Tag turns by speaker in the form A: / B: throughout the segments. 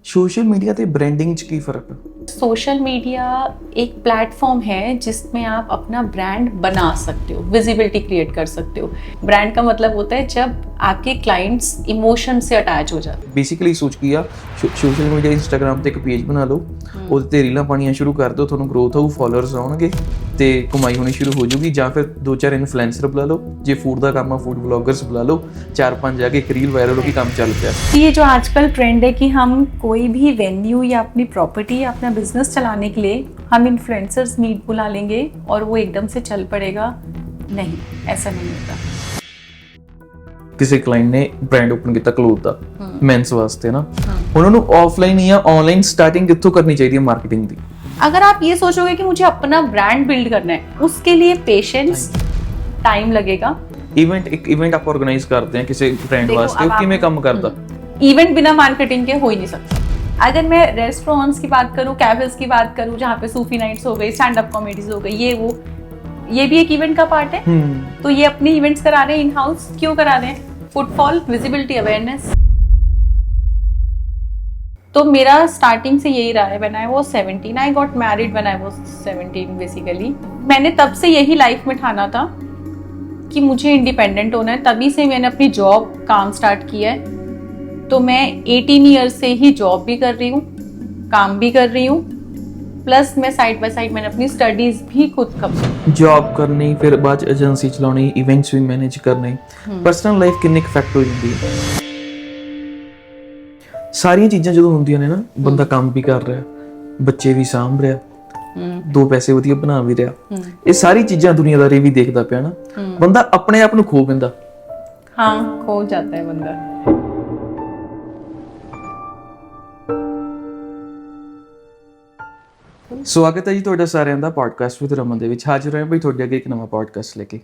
A: Social media ते branding च की फर्क है?
B: सोशल मीडिया एक प्लेटफॉर्म है जिसमें आप अपना ब्रांड बना सकते हो, विजिबिलिटी क्रिएट कर सकते हो। ब्रांड का मतलब होता है जब आपके क्लाइंट्स इमोशन से अटैच हो जाते हैं।
A: बेसिकली सोच की आ सोशल मीडिया इंस्टाग्राम ਤੇ ਇੱਕ ਪੇਜ ਬਣਾ ਲਓ, ਉਹਦੇ ਤੇ ਰੀਲਾਂ ਪਾਣੀਆਂ ਸ਼ੁਰੂ ਕਰ ਦਿਓ, ਤੁਹਾਨੂੰ ਗਰੋਥ ਆਊ, ਫਾਲੋਅਰਸ ਆਉਣਗੇ ਤੇ ਕਮਾਈ ਹੋਣੀ ਸ਼ੁਰੂ ਹੋ ਜਾਊਗੀ। ਜਾਂ ਫਿਰ 2-4 ਇਨਫਲੂਐਂਸਰ ਬੁਲਾ ਲਓ, ਜੇ ਫੂਡ ਦਾ ਕੰਮ ਆ ਫੂਡ ਵਲੌਗਰਸ ਬੁਲਾ ਲਓ, 4-5 ਜਾ ਕੇ ਇੱਕ ਰੀਲ ਵਾਇਰਲ ਹੋ ਕੇ ਕੰਮ ਚੱਲ ਪਿਆ।
B: ये जो आजकल ट्रेंड है कि हम कोई भी वेन्यू या अपनी प्रॉपर्टी या अपना बिजनेस चलाने के लिए हम इन्फ्लुएंसर्स मीट बुला लेंगे और वो एकदम से चल पड़ेगा, नहीं, ऐसा नहीं होता।
A: ਕਿਸੇ ਕਲਾਇੰਟ ਨੇ ਬ੍ਰਾਂਡ ਓਪਨ ਕੀਤਾ ਕਲੋਥ ਦਾ ਮੈਂਸ ਵਾਸਤੇ ਨਾ, ਉਹਨਾਂ ਨੂੰ ਆਫਲਾਈਨ ਜਾਂ ਆਨਲਾਈਨ ਸਟਾਰਟਿੰਗ ਕਿੱਥੋਂ ਕਰਨੀ ਚਾਹੀਦੀ ਹੈ ਮਾਰਕੀਟਿੰਗ ਦੀ?
B: अगर आप ये सोचोगे कि मुझे अपना ब्रांड बिल्ड करना है, उसके लिए पेशेंस, टाइम लगेगा।
A: ਇੱਕ ਇਵੈਂਟ ਆਪਾਂ ਆਰਗੇਨਾਈਜ਼ ਕਰਦੇ ਹਾਂ ਕਿਸੇ ਬ੍ਰਾਂਡ ਵਾਸਤੇ, ਉਹ ਕਿਵੇਂ ਕੰਮ ਕਰਦਾ?
B: इवेंट बिना मार्केटिंग के हो ही नहीं सकता। अगर मैं रेस्टोरेंट्स की बात करूँ, कैफेज की बात करूँ, जहाँ पे सूफी नाइट्स हो गई, स्टैंड अप कॉमेडीज हो गई, ये वो, ये भी एक इवेंट का पार्ट है। तो ये अपने इवेंट्स करा रहे हैं इन हाउस, क्यों करा रहे हैं? Footfall, visibility, awareness. तो मेरा स्टार्टिंग से यही रहा है। When I was 17, I got married when I was 17 basically. मैंने तब से यही लाइफ में ठाना था कि मुझे इंडिपेंडेंट होना है। तभी से मैंने अपनी जॉब काम स्टार्ट किया है। तो मैं 18 ईयर्स से ही जॉब भी कर रही हूँ, काम भी कर रही हूँ, प्लस मैं साइड बाय साइड मैंने अपनी स्टडीज भी खुद कर
A: जॉब करनी, फिर बाद एजेंसी चलानी, इवेंट्स भी मैनेज करने, पर्सनल लाइफ कितनी इफेक्ट हो जाती है। ਸਾਰੀਆਂ ਚੀਜ਼ਾਂ ਜਦੋਂ ਹੁੰਦੀਆਂ ਨੇ ਨਾ, ਬੰਦਾ ਕੰਮ ਵੀ ਕਰ ਰਿਹਾ, ਬੱਚੇ ਵੀ ਸਾਂਭ ਰਿਹਾ, ਦੋ ਪੈਸੇ ਵਧੀਆ ਬਣਾ ਵੀ ਰਿਹਾ, ਇਹ ਸਾਰੀ ਚੀਜ਼ਾਂ ਦੁਨੀਆਦਾਰੀ ਵੀ ਦੇਖਦਾ ਪਿਆ ਨਾ, ਬੰਦਾ ਆਪਣੇ ਆਪ ਨੂੰ ਖੋ ਪੈਂਦਾ।
B: हाँ, खो जाता है बंदा।
A: ਸਵਾਗਤ ਹੈ ਜੀ ਤੁਹਾਡਾ ਸਾਰਿਆਂ ਦਾ ਪੋਡਕਾਸਟ ਵਿਦ ਰਮਨ ਦੇ ਵਿੱਚ। ਹਾਜ਼ਰ ਹੋਏ ਬਈ ਤੁਹਾਡੇ ਅੱਗੇ ਇੱਕ ਨਵਾਂ ਪੋਡਕਾਸਟ ਲੈ ਕੇ।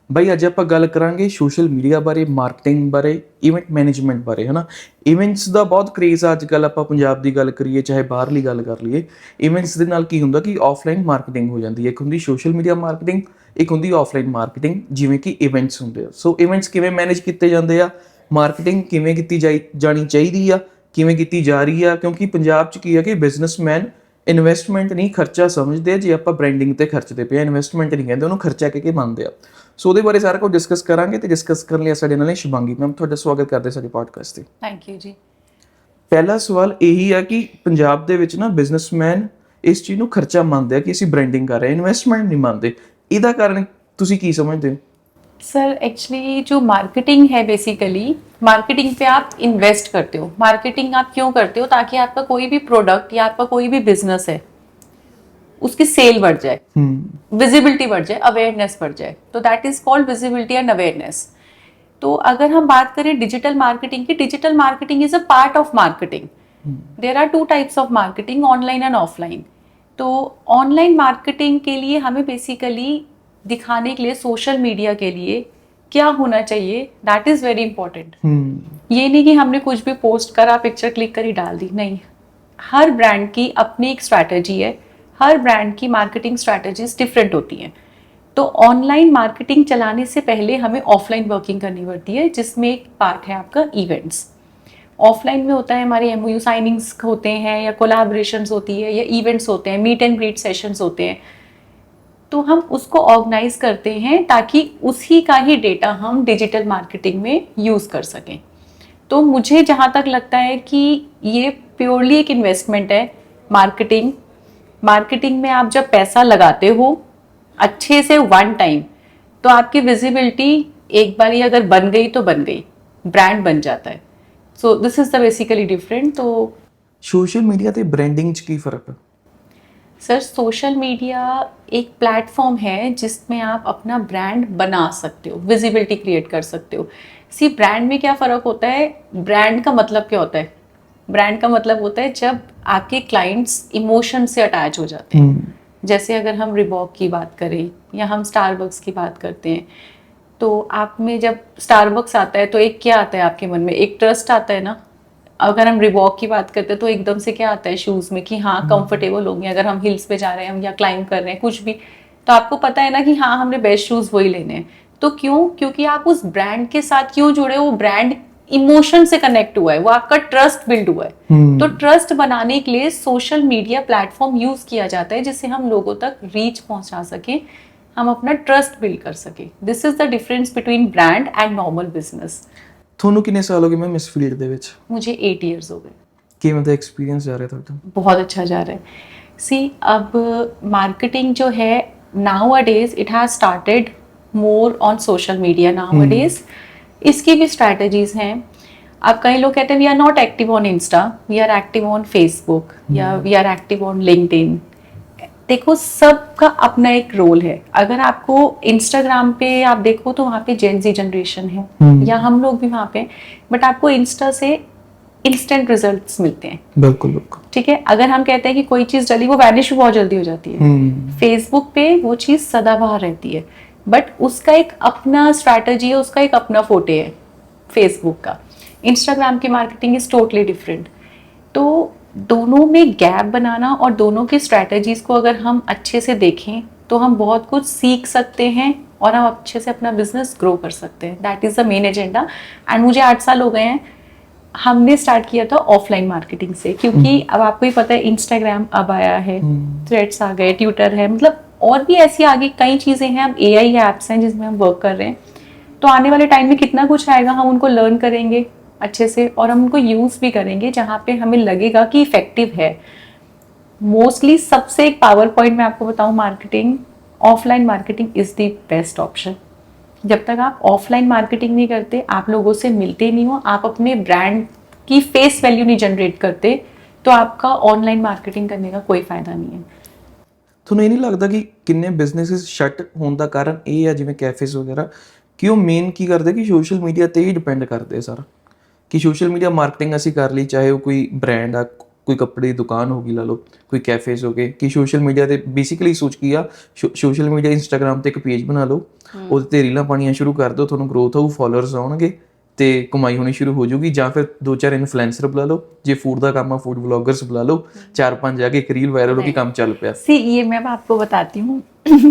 A: ਬਈ ਅੱਜ ਆਪਾਂ ਗੱਲ ਕਰਾਂਗੇ ਸੋਸ਼ਲ ਮੀਡੀਆ ਬਾਰੇ, ਮਾਰਕੀਟਿੰਗ ਬਾਰੇ, ਇਵੈਂਟ ਮੈਨੇਜਮੈਂਟ ਬਾਰੇ, ਹੈ ਨਾ। ਇਵੈਂਟਸ ਦਾ ਬਹੁਤ ਕ੍ਰੇਜ਼ ਆ ਅੱਜ ਕੱਲ੍ਹ। ਆਪਾਂ ਪੰਜਾਬ ਦੀ ਗੱਲ ਕਰੀਏ ਚਾਹੇ ਬਾਹਰਲੀ ਗੱਲ ਕਰ ਲਈਏ, ਇਵੈਂਟਸ ਦੇ ਨਾਲ ਕੀ ਹੁੰਦਾ ਕਿ ਆਫਲਾਈਨ ਮਾਰਕੀਟਿੰਗ ਹੋ ਜਾਂਦੀ ਹੈ। ਇੱਕ ਹੁੰਦੀ ਸੋਸ਼ਲ ਮੀਡੀਆ ਮਾਰਕੀਟਿੰਗ, ਇੱਕ ਹੁੰਦੀ ਆਫਲਾਈਨ ਮਾਰਕੀਟਿੰਗ, ਜਿਵੇਂ ਕਿ ਇਵੈਂਟਸ ਹੁੰਦੇ ਆ। ਸੋ ਇਵੈਂਟਸ ਕਿਵੇਂ ਮੈਨੇਜ ਕੀਤੇ ਜਾਂਦੇ ਆ, ਮਾਰਕੀਟਿੰਗ ਕਿਵੇਂ ਕੀਤੀ ਜਾਣੀ ਚਾਹੀਦੀ ਆ, ਕਿਵੇਂ ਕੀਤੀ ਜਾ ਰਹੀ ਆ, ਕਿਉਂਕਿ ਪੰਜਾਬ 'ਚ ਕੀ ਆ ਕਿ ਬਿਜ਼ਨਸਮੈਨ ਇਨਵੈਸਟਮੈਂਟ ਨਹੀਂ ਖਰਚਾ ਸਮਝਦੇ ਆ। ਜੇ ਆਪਾਂ ਬ੍ਰਾਂਡਿੰਗ ਤੇ ਖਰਚਦੇ ਪਏ ਆ, ਇਨਵੈਸਟਮੈਂਟ ਨਹੀਂ ਕਹਿੰਦੇ, ਉਹਨੂੰ ਖਰਚਾ ਕਹਿ ਕੇ ਮੰਨਦੇ ਆ। ਸੋ ਉਹਦੇ ਬਾਰੇ ਸਾਰਾ ਕੁਝ ਡਿਸਕਸ ਕਰਾਂਗੇ ਤੇ ਡਿਸਕਸ ਕਰਨ ਲਈ ਸਾਡੇ ਨਾਲ ਸ਼ਿਵਾਂਗੀ ਮੈਮ, ਤੁਹਾਡਾ ਸਵਾਗਤ ਕਰਦੇ ਸਾਡੇ ਪੋਡਕਾਸਟ ਤੇ।
B: थैंक यू जी।
A: ਪਹਿਲਾ ਸਵਾਲ ਇਹੀ ਆ ਕਿ ਪੰਜਾਬ ਦੇ ਵਿੱਚ ਨਾ ਬਿਜ਼ਨਸਮੈਨ ਇਸ ਚੀਜ਼ ਨੂੰ ਖਰਚਾ ਮੰਨਦੇ ਆ ਕਿ ਅਸੀਂ ਬ੍ਰਾਂਡਿੰਗ ਕਰ ਰਹੇ ਹਾਂ, ਇਨਵੈਸਟਮੈਂਟ ਨਹੀਂ ਮੰਨਦੇ। ਇਹਦਾ ਕਾਰਨ ਤੁਸੀਂ ਕੀ ਸਮਝਦੇ ਹੋ?
B: सर एक्चुअली जो मार्केटिंग है, बेसिकली मार्केटिंग पे आप इन्वेस्ट करते हो। मार्केटिंग आप क्यों करते हो? ताकि आपका कोई भी प्रोडक्ट या आपका कोई भी बिजनेस है उसकी सेल बढ़ जाए, विजिबिलिटी बढ़ जाए, अवेयरनेस बढ़ जाए। तो that is called visibility and awareness. तो अगर हम बात करें डिजिटल मार्केटिंग की, digital marketing is a part of marketing. There are two types of marketing, online and offline. तो ऑनलाइन मार्केटिंग के लिए हमें बेसिकली दिखाने के लिए सोशल मीडिया के लिए क्या होना चाहिए, दैट इज वेरी इंपॉर्टेंट। ये नहीं कि हमने कुछ भी पोस्ट करा, पिक्चर क्लिक करी, डाल दी, नहीं। हर ब्रांड की अपनी एक स्ट्रैटेजी है, हर ब्रांड की मार्केटिंग स्ट्रैटेजीज डिफरेंट होती हैं। तो ऑनलाइन मार्केटिंग चलाने से पहले हमें ऑफलाइन वर्किंग करनी पड़ती है, जिसमें एक पार्ट है आपका इवेंट्स। ऑफलाइन में होता है हमारे MOU साइनिंग्स होते हैं, या कोलैबोरेशंस होती है, या इवेंट्स होते हैं, मीट एंड ग्रीट सेशंस होते हैं। तो हम उसको ऑर्गेनाइज करते हैं ताकि उसी का ही डेटा हम डिजिटल मार्केटिंग में यूज़ कर सकें। तो मुझे जहाँ तक लगता है कि ये प्योरली एक इन्वेस्टमेंट है। मार्केटिंग में आप जब पैसा लगाते हो अच्छे से वन टाइम, तो आपकी विजिबिलिटी एक बार ही अगर बन गई तो बन गई, ब्रांड बन जाता है। So this is the basically different. तो
A: ਸੋਸ਼ਲ ਮੀਡੀਆ ਤੇ ਬ੍ਰਾਂਡਿੰਗ 'ਚ ਕੀ ਫਰਕ ਹੈ?
B: सर सोशल मीडिया एक प्लेटफॉर्म है जिसमें आप अपना ब्रांड बना सकते हो, विजिबिलिटी क्रिएट कर सकते हो। सी ब्रांड में क्या फ़र्क होता है? ब्रांड का मतलब क्या होता है? ब्रांड का मतलब होता है जब आपके क्लाइंट्स इमोशन से अटैच हो जाते हैं। जैसे अगर हम रिबॉक की बात करें या हम स्टारबक्स की बात करते हैं, तो आप में जब स्टारबक्स आता है तो एक क्या आता है आपके मन में? एक ट्रस्ट आता है ना। अगर हम रिबॉक की बात करते हैं तो एकदम से क्या आता है शूज़ में कि हाँ कंफर्टेबल होंगे। अगर हम हिल्स पे जा रहे हैं, हम या क्लाइंब कर रहे हैं, कुछ भी, तो आपको पता है ना कि हाँ हमने बेस्ट शूज़ वही लेने हैं। तो क्यों? क्योंकि आप उस ब्रांड के साथ क्यों जुड़े हो? ब्रांड इमोशन से कनेक्ट हुआ है, वो आपका ट्रस्ट बिल्ड हुआ है। तो ट्रस्ट बनाने के लिए सोशल मीडिया प्लेटफॉर्म यूज किया जाता है जिससे हम लोगों तक रीच पहुंचा सके, हम अपना ट्रस्ट बिल्ड कर सके। This is the difference between brand and normal business.
A: ਤੁਹਾਨੂੰ ਕਿੰਨੇ साल हो गए मैम इस फील्ड ਦੇ ਵਿੱਚ?
B: मुझे 8 years हो गए।
A: ਕਿਵੇਂ ਦਾ एक्सपीरियंस जा रहा है ਤੁਹਾਡਾ?
B: बहुत अच्छा जा रहा है। सी अब मार्केटिंग जो है nowadays it has started more on social media nowadays। इसकी भी स्ट्रैटेजीज हैं। अब कई लोग कहते हैं we are not active on Insta, we are active on Facebook या we are active on LinkedIn. देखो सबका अपना एक रोल है। अगर आपको इंस्टाग्राम पे आप देखो तो वहाँ पे जेन जी जनरेशन है या हम लोग भी वहाँ पे, बट आपको इंस्टा से इंस्टेंट रिजल्ट्स मिलते हैं।
A: बिल्कुल बिल्कुल
B: ठीक है। अगर हम कहते हैं कि कोई चीज डली वो वैनिश भी बहुत जल्दी हो जाती है। फेसबुक पे वो चीज सदाबहार रहती है, बट उसका एक अपना स्ट्रैटेजी है, उसका एक अपना फोटे है फेसबुक का। इंस्टाग्राम की मार्केटिंग इज टोटली डिफरेंट। तो दोनों में गैप बनाना और दोनों की स्ट्रैटेजीज को अगर हम अच्छे से देखें तो हम बहुत कुछ सीख सकते हैं और हम अच्छे से अपना बिजनेस ग्रो कर सकते हैं। That is the main agenda. And मुझे 8 साल हो गए हैं। हमने स्टार्ट किया था ऑफलाइन मार्केटिंग से, क्योंकि अब आपको ही पता है इंस्टाग्राम अब आया है, थ्रेड्स आ गए, ट्विटर है, मतलब और भी ऐसी आगे कई चीजें हैं। अब AI एप्स हैं जिसमें हम वर्क कर रहे हैं। तो आने वाले टाइम में कितना कुछ आएगा, हम उनको लर्न करेंगे अच्छे से और हम उनको यूज भी करेंगे जहाँ पे हमें लगेगा कि इफेक्टिव है। मोस्टली सबसे एक पावर पॉइंट मैं आपको बताऊं, marketing, offline marketing is the best option. जब तक आप ऑफलाइन मार्केटिंग नहीं करते, आप लोगों से मिलते नहीं हो, आप अपने ब्रांड की फेस वैल्यू नहीं जनरेट करते, तो आपका ऑनलाइन मार्केटिंग करने का कोई फायदा नहीं है।
A: ਤੁਹਾਨੂੰ ਇਹ ਨਹੀਂ ਲੱਗਦਾ ਕਿ ਕਿੰਨੇ ਬਿਜ਼ਨੈਸਿਸ ਸ਼ਟ ਹੋਣ ਦਾ ਕਾਰਨ ਇਹ ਹੈ, ਜਿਵੇਂ ਕੈਫੇਸ ਵਗੈਰਾ, ਕਿ ਉਹ ਮੇਨ ਕੀ ਕਰਦੇ ਕਿ ਸੋਸ਼ਲ ਮੀਡੀਆ ਤੇ ਹੀ ਡਿਪੈਂਡ ਕਰਦੇ ਸਾਰਾ, ਕਿ ਸੋਸ਼ਲ ਮੀਡੀਆ ਮਾਰਕੀਟਿੰਗ ਅਸੀਂ ਕਰ ਲਈ, ਚਾਹੇ ਉਹ ਕੋਈ ਬ੍ਰਾਂਡ ਆ, ਕੋਈ ਕੱਪੜੇ ਦੀ ਦੁਕਾਨ ਹੋ ਗਈ ਲਾ ਲਓ, ਕੋਈ ਕੈਫੇਸ ਹੋ ਗਏ, ਕਿ ਸੋਸ਼ਲ ਮੀਡੀਆ ਤੇ ਬੇਸਿਕਲੀ ਸੋਚ ਕੀ ਆ, ਸੋਸ਼ਲ ਮੀਡੀਆ ਇੰਸਟਾਗ੍ਰਾਮ ਤੇ ਇੱਕ ਪੇਜ ਬਣਾ ਲਓ, ਉਹਦੇ ਤੇ ਰੀਲਾਂ ਪਾਣੀਆਂ ਸ਼ੁਰੂ ਕਰ ਦਿਓ, ਤੁਹਾਨੂੰ ਗਰੋਥ ਹੋਊ, ਫਾਲੋਅਰਸ ਆਉਣਗੇ ਤੇ ਕਮਾਈ ਹੋਣੀ ਸ਼ੁਰੂ ਹੋ ਜਾਊਗੀ। ਜਾਂ ਫਿਰ 2-4 ਇਨਫਲੂਐਂਸਰ ਬੁਲਾ ਲਓ, ਜੇ ਫੂਡ ਦਾ ਕੰਮ ਆ ਫੂਡ ਵਲੌਗਰਸ ਬੁਲਾ ਲਓ, 4-5 ਜਾ ਕੇ ਇੱਕ रील वायरल होगी, काम चल पाया।
B: सी ये मैं आपको बताती हूँ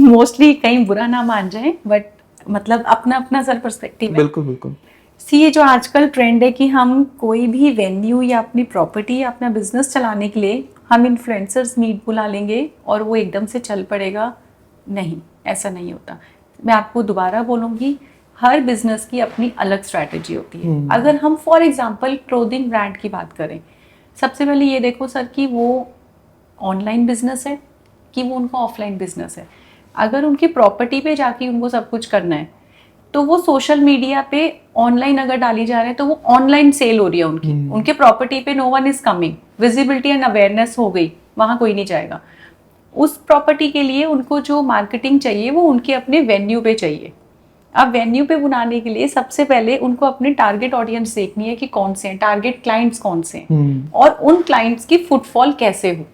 B: मोस्टली कहीं बुरा ना मान जाए, बट मतलब अपना अपना सर पर्सपेक्टिव है।
A: बिल्कुल बिल्कुल।
B: सी ये जो आजकल ट्रेंड है कि हम कोई भी वेन्यू या अपनी प्रॉपर्टी या अपना बिजनेस चलाने के लिए हम इन्फ्लुएंसर्स मीट बुला लेंगे और वो एकदम से चल पड़ेगा, नहीं, ऐसा नहीं होता। मैं आपको दोबारा बोलूँगी, हर बिजनेस की अपनी अलग स्ट्रैटेजी होती है। अगर हम फॉर एग्जांपल क्लोथिंग ब्रांड की बात करें, सबसे पहले ये देखो सर कि वो ऑनलाइन बिजनेस है कि वो उनका ऑफलाइन बिजनेस है। अगर उनकी प्रॉपर्टी पे जाके उनको सब कुछ करना है तो वो सोशल मीडिया पे ऑनलाइन अगर डाली जा रहे हैं तो वो ऑनलाइन सेल हो रही है उनकी, उनके प्रॉपर्टी पे no one is coming, visibility and awareness हो गई, वहां कोई नहीं जाएगा। उस प्रॉपर्टी के लिए उनको जो मार्केटिंग चाहिए वो उनके अपने वेन्यू पे चाहिए। अब वेन्यू पे बुलाने के लिए सबसे पहले उनको अपने टारगेट ऑडियंस देखनी है कि कौन से हैं, टारगेट क्लाइंट्स कौन से हैं और उन क्लाइंट्स की फुटफॉल कैसे हो,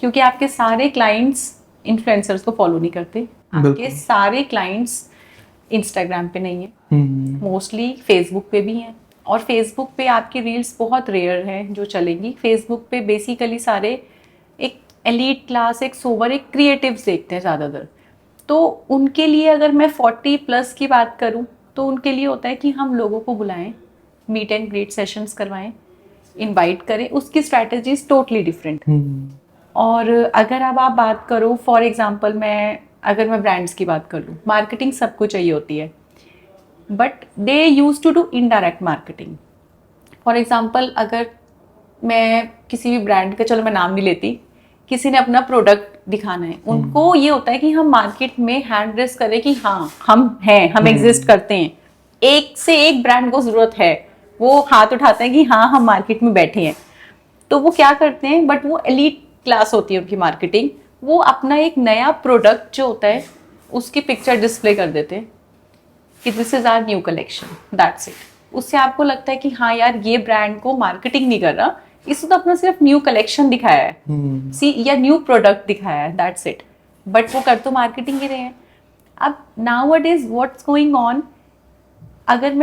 B: क्योंकि आपके सारे क्लाइंट्स इन्फ्लुएंसर्स को फॉलो नहीं करते, आपके सारे क्लाइंट्स इंस्टाग्राम पे नहीं है, मोस्टली फेसबुक पे भी हैं, और फेसबुक पे आपकी रील्स बहुत रेयर है जो चलेंगी। फेसबुक पे बेसिकली सारे एक एलीट क्लास, एक सोवर, एक क्रिएटिव्स देखते हैं ज़्यादातर। तो उनके लिए अगर मैं 40+ की बात करूं तो उनके लिए होता है कि हम लोगों को बुलाएं, मीट एंड ग्रीट सेशंस करवाएं, इनवाइट करें, उसकी स्ट्रैटेजीज टोटली डिफरेंट। और अगर अब आप बात करो फॉर एग्जांपल, अगर मैं ब्रांड्स की बात कर लूँ, मार्केटिंग सबको चाहिए होती है, but they use to do indirect marketing. For example अगर मैं किसी भी ब्रांड का, चलो मैं नाम नहीं लेती, किसी ने अपना प्रोडक्ट दिखाना है, उनको ये होता है कि हम मार्केट में हैंड रेस करें कि हाँ हम हैं, हम एग्जिस्ट करते हैं, एक से एक ब्रांड को जरूरत है, वो हाथ उठाते हैं कि हाँ हम मार्केट में बैठे हैं। तो वो क्या करते हैं, बट वो एलीट क्लास होती है उनकी मार्केटिंग, वो अपना एक नया प्रोडक्ट जो होता है उसकी पिक्चर डिस्प्ले कर देते हैं कि this is our new collection, that's it. उससे आपको लगता है कि हाँ यार ये ब्रांड को मार्केटिंग नहीं कर रहा, इसने तो अपना सिर्फ न्यू कलेक्शन दिखाया है, सी, या न्यू प्रोडक्ट दिखाया है, दैट्स इट, बट वो कर तो मार्केटिंग ही रहे हैं। अब नाउअडेज व्हाट्स गोइंग ऑन, अगर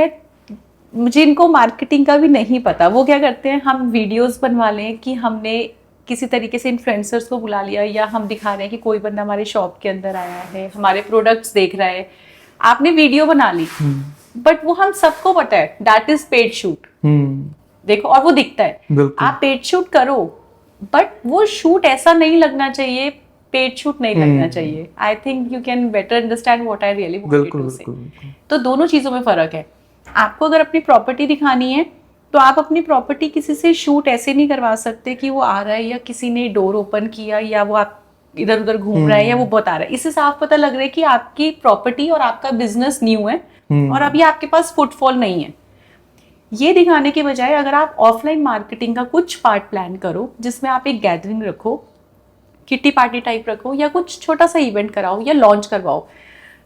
B: मुझे इनको मार्केटिंग का भी नहीं पता, वो क्या करते हैं, हम वीडियोस बनवा लें कि हमने किसी तरीके से इन्फ्लुएंसर्स को बुला लिया, या हम दिखा रहे हैं कि कोई बंदा हमारे शॉप के अंदर आया है, हमारे प्रोडक्ट्स देख रहा है, आपने वीडियो बना ली, बट वो हम सबको पता है दैट इज पेड शूट, देखो, और वो दिखता है।
A: बिल्कुल।
B: आप पेड शूट करो, बट वो शूट ऐसा नहीं लगना चाहिए, पेड शूट नहीं लगना चाहिए। I think you can better understand what I really wanted
A: बिल्कुल
B: टू से।
A: बिल्कुल बिल्कुल।
B: तो दोनों चीजों में फर्क है। आपको अगर अपनी प्रॉपर्टी दिखानी है तो आप अपनी प्रॉपर्टी किसी से शूट ऐसे नहीं करवा सकते कि वो आ रहा है या किसी ने डोर ओपन किया या वो आप इधर उधर घूम रहा है या वो बता रहा है। इससे साफ पता लग रहा है कि आपकी प्रॉपर्टी और आपका बिजनेस न्यू है और अभी आपके पास फुटफॉल नहीं है। ये दिखाने के बजाय अगर आप ऑफलाइन मार्केटिंग का कुछ पार्ट प्लान करो, जिसमें आप एक गैदरिंग रखो, किट्टी पार्टी टाइप रखो या कुछ छोटा सा इवेंट कराओ या लॉन्च करवाओ,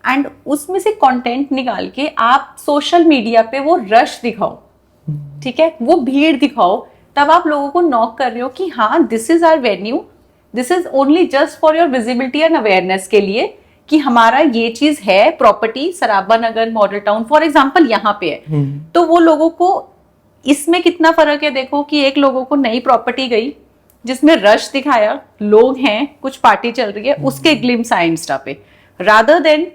B: एंड उसमें से कंटेंट निकाल के आप सोशल मीडिया पे वो रश दिखाओ, ठीक है, वो भीड़ दिखाओ, तब आप लोगों को नॉक कर रहे हो कि हाँ this is our venue, this is only just for your visibility and awareness के लिए कि हमारा ये चीज है, property Sarabha Nagar model town for example यहाँ पे है। तो वो लोगों को इसमें कितना फर्क है, देखो कि एक लोगों को नई प्रॉपर्टी गई जिसमें रश दिखाया, लोग हैं, कुछ पार्टी चल रही है, उसके ग्लिम्स आए इंस्टा पे, रादर देन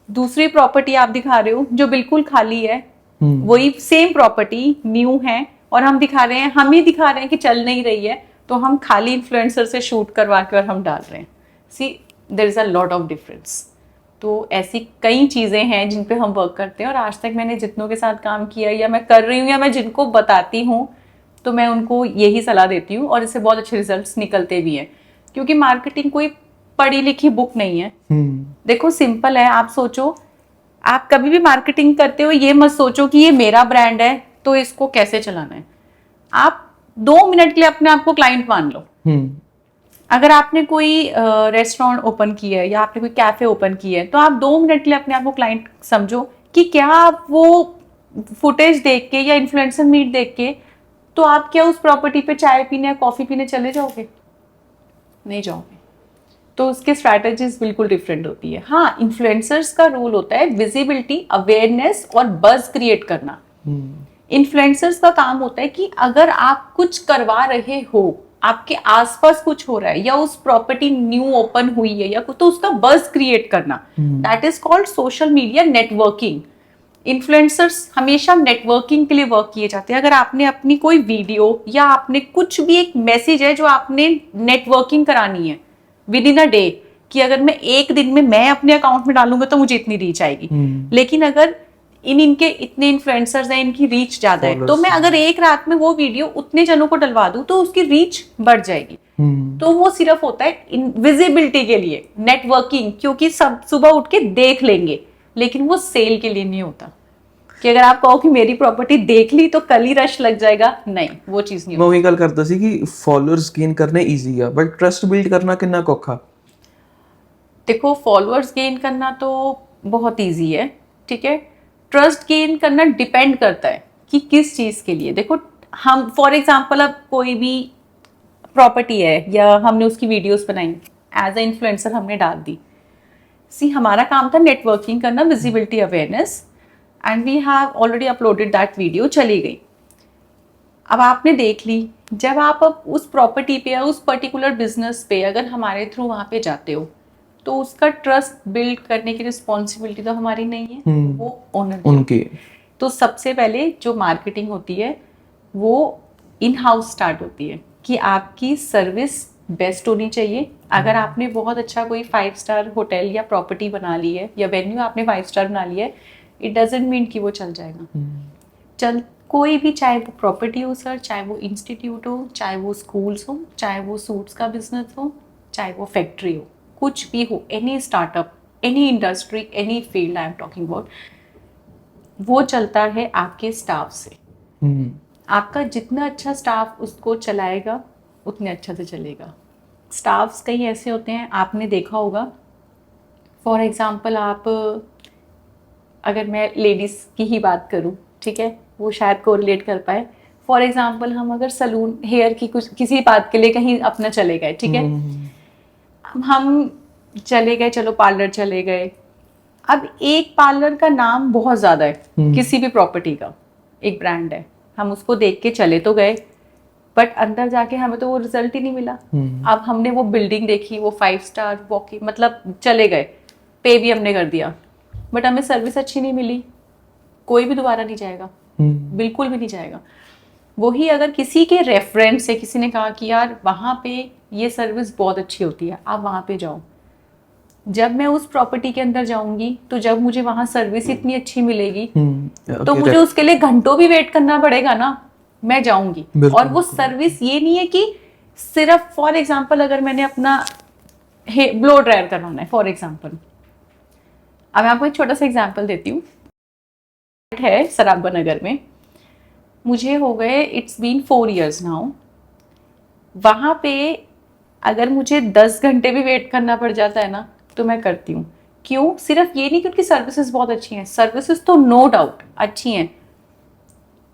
B: दूसरी प्रॉपर्टी आप दिखा रहे हो जो बिल्कुल खाली है, वही सेम प्रॉपर्टी न्यू है और हम दिखा रहे हैं, हम ही दिखा रहे हैं कि चल नहीं रही है, तो हम खाली इन्फ्लुएंसर से शूट करवा के और हम डाल रहे हैं। See there is a lot of difference. तो ऐसी कई चीजें हैं जिन पे हम वर्क करते हैं और आज तक मैंने जितनों के साथ काम किया या मैं कर रही हूँ या मैं जिनको बताती हूँ तो मैं उनको यही सलाह देती हूँ और इससे बहुत अच्छे रिजल्ट्स निकलते भी हैं, क्योंकि मार्केटिंग कोई पढ़ी लिखी बुक नहीं है। देखो सिंपल है, आप सोचो, आप कभी भी मार्केटिंग करते हो ये मत सोचो कि ये मेरा ब्रांड है तो इसको कैसे चलाना है। आप 2 मिनट के लिए अपने आप को क्लाइंट मान लो। अगर आपने कोई रेस्टोरेंट ओपन किया है या आपने कोई कैफे ओपन किया है तो आप 2 मिनट के लिए अपने आप को क्लाइंट समझो कि क्या आप वो फुटेज देख के या इन्फ्लुएंसर मीट देख के तो आप क्या उस प्रॉपर्टी पे चाय पीने या कॉफी पीने चले जाओगे? नहीं जाओगे। तो उसके स्ट्रैटेजीज बिल्कुल डिफरेंट होती है। हाँ, इन्फ्लुएंसर्स का रोल होता है विजिबिलिटी, अवेयरनेस और बज क्रिएट करना। इन्फ्लुएंसर्स का काम होता है कि अगर आप कुछ करवा रहे हो, आपके आसपास कुछ हो रहा है या उस प्रॉपर्टी न्यू ओपन हुई है या कुछ, तो उसका बज क्रिएट करना, that is called social media networking. Influencers हमेशा नेटवर्किंग के लिए वर्क किए जाते हैं। अगर आपने अपनी कोई वीडियो या आपने कुछ भी एक मैसेज है जो आपने नेटवर्किंग करानी है विद इन अ डे, कि अगर मैं एक दिन में मैं अपने अकाउंट में डालूंगा तो मुझे इतनी रीच आएगी, लेकिन अगर इनके इतने इन्फ्लुएंसर्स हैं, इनकी रीच ज्यादा है, तो मैं अगर एक रात में वो वीडियो उतने जनों को डलवा दूं तो उसकी रीच बढ़ जाएगी। तो वो सिर्फ होता है विजिबिलिटी के लिए, नेटवर्किंग, क्योंकि सब सुबह उठ के देख लेंगे, लेकिन वो सेल के लिए नहीं होता कि अगर आप कहो कि मेरी प्रॉपर्टी देख ली तो कल ही रश लग जाएगा, नहीं, वो चीज नहीं
A: मैं वही गल करता सी कि फॉलोअर्स गेन करने ईजी है बट ट्रस्ट बिल्ड करना कितना औखा।
B: देखो, फॉलोअर्स गेन करना तो बहुत ईजी है, ठीक है, ट्रस्ट गेन करना डिपेंड करता है कि किस चीज के लिए। देखो, हम फॉर एग्जांपल अब कोई भी प्रॉपर्टी है या हमने उसकी वीडियोस बनाई, एज ए इन्फ्लुएंसर हमने डाल दी, सी हमारा काम था नेटवर्किंग करना, visibility, awareness, and we have already uploaded that video, चली गई। अब आपने देख ली, जब आप अब उस प्रॉपर्टी पे या उस पर्टिकुलर बिजनेस पे अगर हमारे थ्रू वहां पे जाते हो तो उसका ट्रस्ट बिल्ड करने की रिस्पॉन्सिबिलिटी तो हमारी नहीं है, वो ओनर
A: उनकी।
B: तो सबसे पहले जो मार्केटिंग होती है वो इन हाउस स्टार्ट होती है कि आपकी सर्विस बेस्ट होनी चाहिए। अगर आपने बहुत अच्छा कोई 5 स्टार होटल या प्रॉपर्टी बना ली है या वेन्यू आपने 5 स्टार बना लिया है, इट डजंट मीन कि वो चल जाएगा। कोई भी, चाहे वो प्रॉपर्टी हो सर, चाहे वो इंस्टीट्यूट हो, चाहे वो स्कूल्स हो, चाहे वो सूट्स का बिजनेस हो, चाहे वो फैक्ट्री हो, कुछ भी हो, any startup, any industry, any field I am talking about, वो चलता है आपके स्टाफ से। आपका जितना अच्छा स्टाफ उसको चलाएगा उतने अच्छा से चलेगा। स्टाफ्स कई ऐसे होते हैं, आपने देखा होगा, फॉर एग्जांपल आप, अगर मैं लेडीज़ की ही बात करूं, ठीक है, वो शायद कोरिलेट कर पाए। फॉर एग्जांपल हम अगर सलून, हेयर की कुछ किसी बात के लिए कहीं अपना चले गए, ठीक है, हम चले गए, चलो पार्लर चले गए, अब एक पार्लर का नाम बहुत ज़्यादा है, किसी भी प्रॉपर्टी का एक ब्रांड है, हम उसको देख के चले तो गए, बट अंदर जाके हमें तो वो रिजल्ट ही नहीं मिला। अब हमने वो बिल्डिंग देखी, वो 5 स्टार वॉकिंग, मतलब चले गए, पे भी हमने कर दिया, बट हमें सर्विस अच्छी नहीं मिली, कोई भी दोबारा नहीं जाएगा, बिल्कुल भी नहीं जाएगा। वही अगर किसी के रेफरेंस से किसी ने कहा कि यार वहाँ पे ये सर्विस बहुत अच्छी होती है, आप वहाँ पे जाओ, जब मैं उस प्रॉपर्टी के अंदर जाऊंगी तो जब मुझे वहाँ सर्विस इतनी अच्छी मिलेगी तो मुझे उसके लिए घंटों भी वेट करना पड़ेगा ना, मैं जाऊंगी। और वो सर्विस ये नहीं है कि सिर्फ फॉर एग्जांपल अगर मैंने अपना ब्लो ड्रायर करवाना है फॉर एग्जांपल, अब मैं आपको एक छोटा सा एग्जांपल देती हूँ, है सराबा नगर में, मुझे हो गए इट्स बीन 4 years नाउ, वहाँ पे अगर मुझे 10 घंटे भी वेट करना पड़ जाता है ना तो मैं करती हूँ। क्यों? सिर्फ ये नहीं कि उनकी सर्विसेज बहुत अच्छी हैं, सर्विसेज तो नो डाउट अच्छी हैं,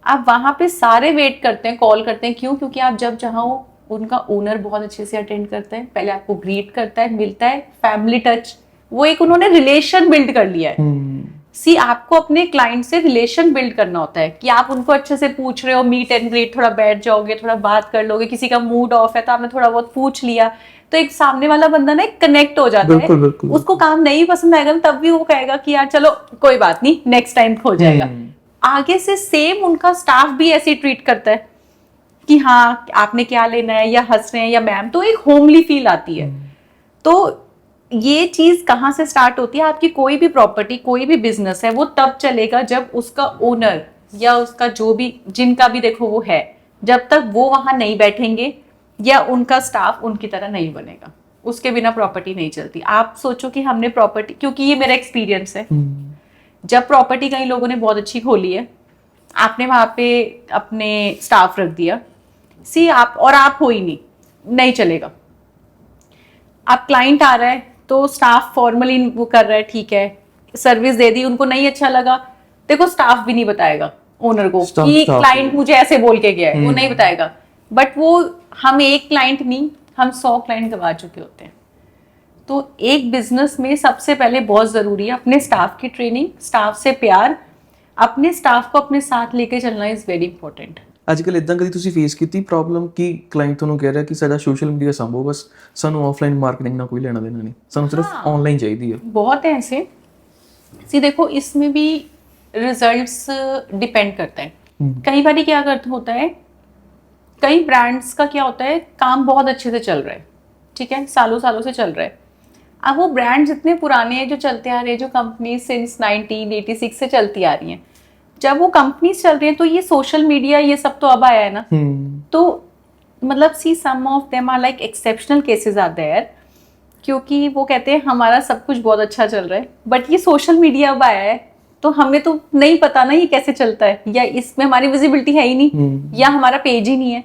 B: आप वहाँ पे सारे वेट करते हैं, कॉल करते हैं, क्यों? क्योंकि आप जब चाहो उनका ओनर बहुत अच्छे से अटेंड करता है, पहले आपको ग्रीट करता है, मिलता है, फैमिली टच, वो एक उन्होंने रिलेशन बिल्ड कर लिया है। सी आपको अपने क्लाइंट से रिलेशन बिल्ड करना होता है कि आप उनको अच्छे से पूछ रहे हो, मीट एंड ग्रीट, थोड़ा बैठ जाओगे, थोड़ा बात कर लोगे, किसी का मूड ऑफ है तो आपने थोड़ा बहुत पूछ लिया, तो एक सामने वाला बंदा ना एक कनेक्ट हो जाता है।
A: बिल्कुल।
B: उसको काम नहीं पसंद आएगा तब भी वो कहेगा कि यार चलो कोई बात नहीं, नेक्स्ट टाइम हो जाएगा। आगे से सेम उनका स्टाफ भी ऐसे ही ट्रीट करता है कि हाँ आपने क्या लेना है, या हंस रहे हैं, या मैम, तो एक होमली फील आती है। तो ये चीज कहाँ से स्टार्ट होती है? आपकी कोई भी प्रॉपर्टी, कोई भी बिजनेस है, वो तब चलेगा जब उसका ओनर या उसका जो भी, जिनका भी देखो वो है, जब तक वो वहां नहीं बैठेंगे या उनका स्टाफ उनकी तरह नहीं बनेगा, उसके बिना प्रॉपर्टी नहीं चलती। आप सोचो कि हमने प्रॉपर्टी, क्योंकि ये मेरा एक्सपीरियंस है, जब प्रॉपर्टी कई लोगों ने बहुत अच्छी खोली है, आपने वहां पे अपने स्टाफ रख दिया, सी आप और आप हो ही नहीं चलेगा। आप क्लाइंट आ रहा है तो स्टाफ फॉर्मली वो कर रहा है, ठीक है, सर्विस दे दी, उनको नहीं अच्छा लगा, देखो स्टाफ भी नहीं बताएगा ओनर को कि क्लाइंट मुझे ऐसे बोल के गया है, वो नहीं बताएगा। बट वो हम एक क्लाइंट नहीं, हम 100 क्लाइंट गवा चुके होते हैं। तो एक बिजनेस में सबसे पहले बहुत जरूरी है अपने स्टाफ की ट्रेनिंग, स्टाफ से प्यार, अपने स्टाफ को अपने साथ लेके चलना इज वेरी इंपॉर्टेंट।
A: ਅੱਜਕੱਲ ਇਦਾਂ ਕਦੀ ਤੁਸੀਂ ਫੇਸ ਕੀਤੀ ਪ੍ਰੋਬਲਮ ਕਿ ਕਲਾਇੰਟ ਤੁਹਾਨੂੰ ਕਹਿ ਰਿਹਾ ਕਿ ਸਾਡਾ ਸੋਸ਼ਲ ਮੀਡੀਆ ਸੰਭੋ, ਬਸ ਸਾਨੂੰ ਆਫਲਾਈਨ ਮਾਰਕੀਟਿੰਗ ਨਾਲ ਕੋਈ ਲੈਣਾ ਦੇਣਾ नहीं, ਸਾਨੂੰ सिर्फ ऑनलाइन चाहिए है?
B: बहुत है ऐसे। सी देखो इसमें भी रिजल्ट्स डिपेंड करता है। कई बार क्या करता होता है, कई ब्रांड्स का क्या होता है, काम बहुत अच्छे से चल रहा है, ठीक है, सालों सालों से चल रहा है। अब वो ब्रांड्स इतने पुराने हैं जो चलते आ रहे हैं, जो कंपनी सिंस 1986 से चलती आ रही हैं, जब वो कंपनीज चल रही हैं तो ये सोशल मीडिया ये सब तो अब आया है ना, तो मतलब see some of them are like exceptional cases are there, क्योंकि वो कहते हैं हमारा सब कुछ बहुत अच्छा चल रहा है, बट ये सोशल मीडिया अब आया है तो हमें तो नहीं पता ना ये कैसे चलता है, या इसमें हमारी विजिबिलिटी है ही नहीं, या हमारा पेज ही नहीं है।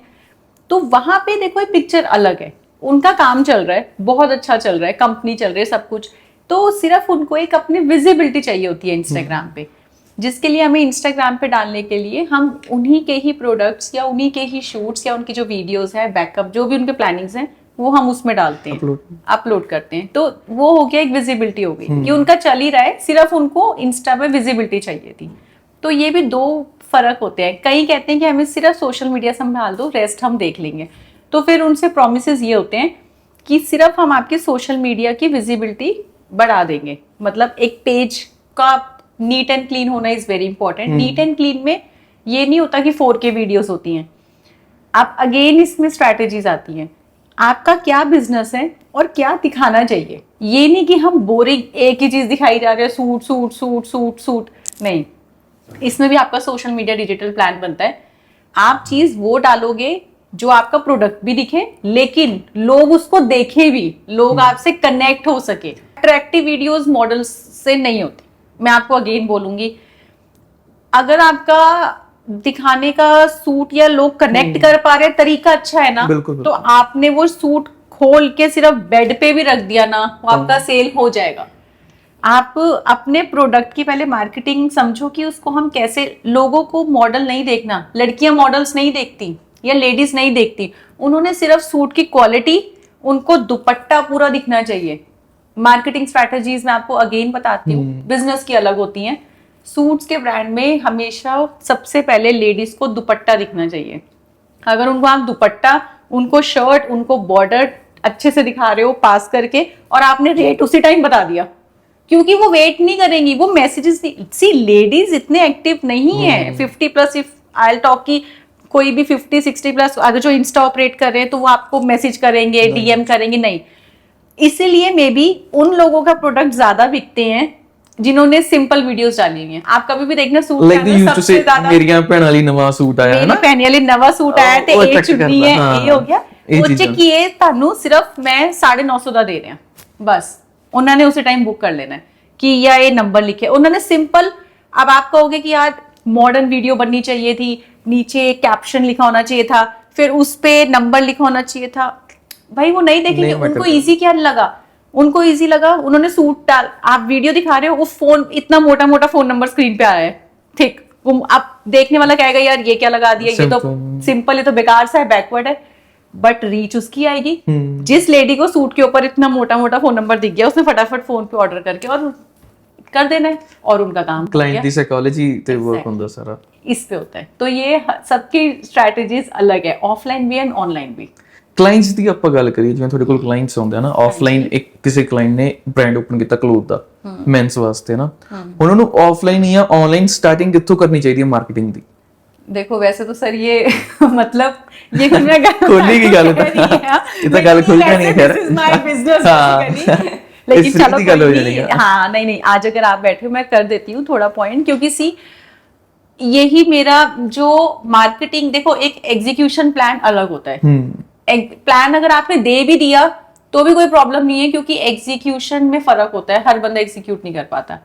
B: तो वहां पे देखो एक पिक्चर अलग है, उनका काम चल रहा है, बहुत अच्छा चल रहा है, कंपनी चल रही है, सब कुछ, तो सिर्फ उनको एक अपनी विजिबिलिटी चाहिए होती है इंस्टाग्राम पे, जिसके लिए हमें इंस्टाग्राम पे डालने के लिए हम उन्हीं के ही प्रोडक्ट्स या उन्हीं के ही शूट्स या उनकी जो वीडियोस है, बैकअप जो भी उनके प्लानिंग्स हैं, वो हम उसमें डालते हैं, अपलोड करते हैं। तो वो हो गया एक विजिबिलिटी हो गई कि उनका चल ही रहा है, सिर्फ उनको इंस्टा पे विजिबिलिटी चाहिए थी। तो ये भी दो फर्क होते हैं। कई कहते हैं कि हमें सिर्फ सोशल मीडिया संभाल दो, रेस्ट हम देख लेंगे, तो फिर उनसे प्रोमिसेस ये होते हैं कि सिर्फ हम आपकी सोशल मीडिया की विजिबिलिटी बढ़ा देंगे, मतलब एक पेज का नीट एंड क्लीन होना is very important. Neat and clean में ये नहीं होता कि 4K वीडियोस होती हैं, आप अगेन इसमें स्ट्रैटेजीज आती हैं, आपका क्या बिजनेस है और क्या दिखाना चाहिए। ये नहीं कि हम बोरिंग एक ही चीज दिखाई जा रहे हैं, suit suit suit suit suit, नहीं, इसमें भी आपका सोशल मीडिया डिजिटल प्लान बनता है। आप चीज वो डालोगे जो आपका प्रोडक्ट भी दिखे, लेकिन लोग उसको देखे भी, लोग आपसे कनेक्ट हो सके। अट्रैक्टिव वीडियोस मॉडल्स से नहीं होती, मैं आपको अगेन बोलूंगी, अगर आपका दिखाने का सूट या लोग कनेक्ट कर पा रहे तरीका अच्छा है ना, तो आपने वो सूट खोल के सिर्फ बेड पे भी रख दिया ना, वो आपका सेल हो जाएगा। आप अपने प्रोडक्ट की पहले मार्केटिंग समझो कि उसको हम कैसे, लोगों को मॉडल नहीं देखना, लड़कियां मॉडल्स नहीं देखती या लेडीज नहीं देखती, उन्होंने सिर्फ सूट की क्वालिटी, उनको दुपट्टा पूरा दिखना चाहिए। मार्केटिंग स्ट्रैटेजीज मैं आपको अगेन बताती हूँ, बिजनेस की अलग होती हैं। सूट्स के ब्रांड में हमेशा सबसे पहले लेडीज को दुपट्टा दिखना चाहिए। अगर उनको आप दुपट्टा, उनको शर्ट, उनको बॉर्डर अच्छे से दिखा रहे हो पास करके, और आपने रेट उसी टाइम बता दिया, क्योंकि वो वेट नहीं करेंगी, वो मैसेजेस सी लेडीज इतने एक्टिव नहीं है 50+ इफ आई टॉक की कोई भी 50-60 प्लस अगर जो इंस्टा ऑपरेट कर रहे हैं तो वो आपको मैसेज करेंगे, डीएम करेंगे, नहीं। इसीलिए मे बी उन लोगों का प्रोडक्ट ज्यादा बिकते हैं जिन्होंने सिंपल वीडियोस डाली हुई हैं। आप कभी भी देखना सूट
A: ਲਾਈਕ ਦੇ ਯੂਜ਼ ਟੂ ਸੇ ਮੇਰੀਆਂ ਭੈਣਾਂ ਲਈ ਨਵਾਂ ਸੂਟ ਆਇਆ ਹੈ ਨਾ,
B: मेरी भैन वाली नवा सूट आया ते
A: ਉਹ
B: ਇਹ
A: attract
B: ਚੁੰਨੀ
A: ਕਰਦਾ,
B: है
A: ਹਾਂ।
B: ਇਹ ਹੋ ਗਿਆ
A: ਇਹ
B: ਉਹ ਚ
A: ਚੀਜ਼ਾਂ।
B: ਕੀ ਹੈ ਤੁਹਾਨੂੰ ਸਿਰਫ मैं 950 ਦਾ ਦੇ ਰਿਹਾ बस। उन्होंने उसी टाइम बुक कर लेना है कि या ये नंबर लिखे, उन्होंने सिंपल। अब आप कहोगे कि यार मॉडर्न वीडियो बननी चाहिए थी, नीचे कैप्शन लिखा होना चाहिए था, फिर उस पे नंबर लिखा होना चाहिए था, भाई वो नहीं देखेंगे।
A: नहीं
B: उनको
A: matter
B: इजी क्या लगा, उनको इजी लगा, उन्होंने सूट डाल, आप वीडियो दिखा रहे हो, वो फोन इतना मोटा मोटा फोन नंबर स्क्रीन पे आ रहा है, ठीक, आप देखने वाला कहेगा यार ये क्या लगा दिया, ये तो सिंपल, ये तो बेकार सा है, बैकवर्ड है। बट रीच उसकी आएगी। जिस लेडी को सूट के ऊपर इतना मोटा मोटा फोन नंबर दिख गया, उसने फटाफट फोन पे ऑर्डर करके और कर देना है और उनका काम हो
A: ਕਲਾਇੰਟ
B: गया।
A: ਦੀ ਸਾਈਕੋਲੋਜੀ ਤੇ ਵਰਕ ਹੁੰਦਾ ਸਾਰਾ।
B: इस पे होता है। तो ये सबकी स्ट्रैटेजीज अलग है, ऑफलाइन भी एंड ऑनलाइन भी।
A: ਕਲਾਇੰਟਸ ਦੀ ਆਪਾਂ ਗੱਲ ਕਰੀਏ, ਜਿਵੇਂ ਤੁਹਾਡੇ ਕੋਲ ਕਲਾਇੰਟਸ ਆਉਂਦੇ ਆ ਨਾ, ਆਫਲਾਈਨ ਇੱਕ ਕਿਸੇ ਕਲਾਇੰਟ ਨੇ ਬ੍ਰਾਂਡ ਓਪਨ ਕੀਤਾ ਕਲੋਥ ਦਾ ਮੈਨਸ ਵਾਸਤੇ ਨਾ, ਉਹਨਾਂ ਨੂੰ ਆਫਲਾਈਨ ਜਾਂ ਆਨਲਾਈਨ ਸਟਾਰਟਿੰਗ ਕਿੱਥੋਂ ਕਰਨੀ ਚਾਹੀਦੀ ਹੈ ਮਾਰਕੀਟਿੰਗ ਦੀ?
B: देखो वैसे तो सर ये मतलब ये मैं
A: खोलने की गल है, ये तो गल खुल के नहीं है खैर,
B: दिस इज माय बिजनेस
A: हाँ।
B: बेसिकली।
A: इस
B: लेकिन चलो
A: की गल हो
B: कोई
A: जाएगी।
B: नहीं, हाँ नहीं आज अगर आप बैठे हो मैं कर देती हूँ थोड़ा पॉइंट, क्योंकि सी यही मेरा जो मार्केटिंग, देखो एक एग्जीक्यूशन प्लान अलग होता है। प्लान अगर आपने दे भी दिया तो भी कोई प्रॉब्लम नहीं है, क्योंकि एग्जीक्यूशन में फर्क होता है, हर बंदा एग्जीक्यूट नहीं कर पाता।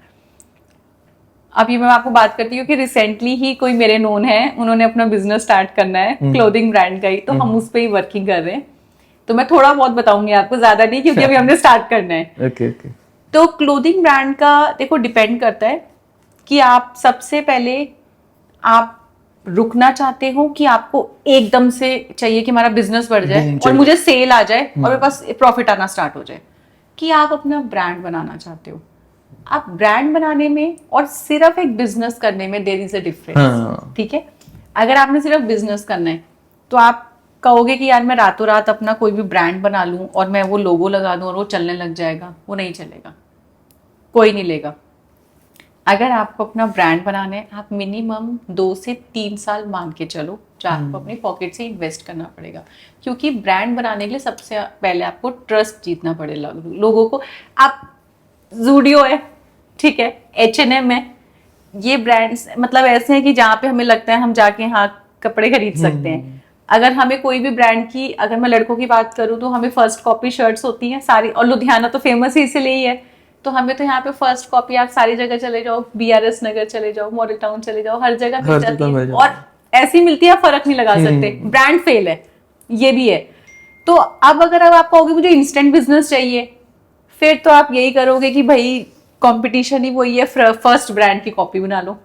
B: अभी मैं आपको बात करती हूँ कि रिसेंटली ही कोई मेरे नोन है, उन्होंने अपना बिजनेस स्टार्ट करना है क्लोथिंग ब्रांड का ही, तो हम उस पर ही वर्किंग कर रहे हैं। तो मैं थोड़ा बहुत बताऊंगी आपको, ज्यादा नहीं, क्योंकि अभी हमने स्टार्ट करना है।
A: Okay okay.
B: तो क्लोथिंग ब्रांड का देखो डिपेंड करता है कि आप सबसे पहले आप रुकना चाहते हो कि आपको एकदम से चाहिए कि हमारा बिजनेस बढ़ जाए और मुझे सेल आ जाए और मेरे पास प्रॉफिट आना स्टार्ट हो जाए, कि आप अपना ब्रांड बनाना चाहते हो। आप ब्रांड बनाने में और सिर्फ एक बिजनेस करने में देयर इज अ डिफरेंस, ठीक है। अगर आपने सिर्फ बिजनेस करना है तो आप कहोगे कि यार मैं रातों रात अपना कोई भी ब्रांड बना लूं और मैं वो लोगो लगा दूं और वो चलने लग जाएगा, वो नहीं चलेगा, कोई नहीं लेगा। अगर आपको अपना ब्रांड बनाना है, आप मिनिमम 2 से 3 साल मान के चलो, जो आपको अपनी पॉकेट से इन्वेस्ट करना पड़ेगा, क्योंकि ब्रांड बनाने के लिए सबसे पहले आपको ट्रस्ट जीतना पड़ेगा लोगों को। आप ज़ूडियो है, ठीक है, H&M है, ये ब्रांड्स मतलब ऐसे हैं कि जहाँ पे हमें लगता है हम जाके हाँ कपड़े खरीद सकते हैं। अगर हमें कोई भी ब्रांड की, अगर मैं लड़कों की बात करूँ तो हमें फर्स्ट कॉपी शर्ट्स होती हैं सारी, और लुधियाना तो फेमस ही इसलिए ही है, तो हमें तो यहाँ पे फर्स्ट कॉपी, आप सारी जगह चले जाओ, BRS नगर चले जाओ, मॉडल टाउन चले जाओ, हर जगह मिल जाती है और ऐसी मिलती है, फर्क नहीं लगा सकते, ब्रांड फेल है, ये भी है। तो अब अगर आप कहोगे मुझे इंस्टेंट बिजनेस चाहिए, फिर तो आप यही करोगे कि भाई कंपटीशन ही वही है, फर्स्ट ब्रांड की कॉपी बना लो,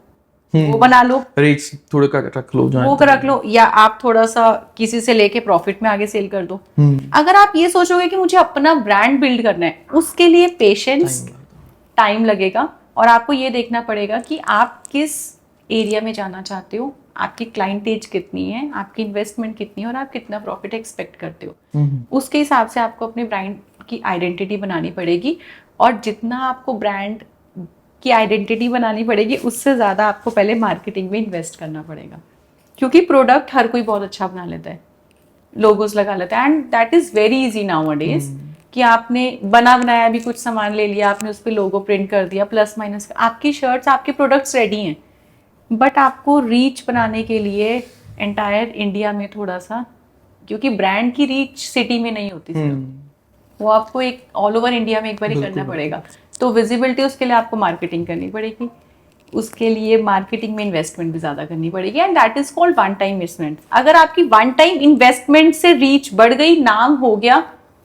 B: वो बना लो,
A: रेट्स थोड़े कट रख लो,
B: वो रख लो, या आप थोड़ा सा किसी से लेके प्रॉफिट में आगे सेल कर दो। अगर आप ये सोचोगे कि मुझे अपना ब्रांड बिल्ड करना है, उसके लिए पेशेंस, टाइम लगेगा, और आपको ये देखना पड़ेगा कि आप किस एरिया में जाना चाहते हो, आपकी क्लाइंट एज कितनी है, आपकी इन्वेस्टमेंट कितनी है और आप कितना प्रॉफिट एक्सपेक्ट करते हो। उसके हिसाब से आपको अपने ब्रांड की आइडेंटिटी बनानी पड़ेगी, और जितना आपको ब्रांड की आइडेंटिटी बनानी पड़ेगी उससे ज़्यादा आपको पहले मार्केटिंग में इन्वेस्ट करना पड़ेगा, क्योंकि प्रोडक्ट हर कोई बहुत अच्छा बना लेता है, लोगोस लगा लेता है, and that is very easy now अडेज, कि आपने बना बनाया भी कुछ सामान ले लिया, आपने उस पर लोगो प्रिंट कर दिया, प्लस माइनस आपकी शर्ट्स, आपके प्रोडक्ट्स रेडी हैं, बट आपको रीच बनाने के लिए एंटायर इंडिया में थोड़ा सा, क्योंकि ब्रांड की रीच सिटी में नहीं होती वो आपको एक ऑल ओवर इंडिया में एक बार ही करना पड़ेगा। तो विजिबिलिटी, उसके लिए आपको मार्केटिंग करनी पड़ेगी, उसके लिए मार्केटिंग में इन्वेस्टमेंट भी ज़्यादा करनी पड़ेगी, and that is called one time investment. अगर आपकी वन टाइम इन्वेस्टमेंट से रीच बढ़ गई, नाम हो गया,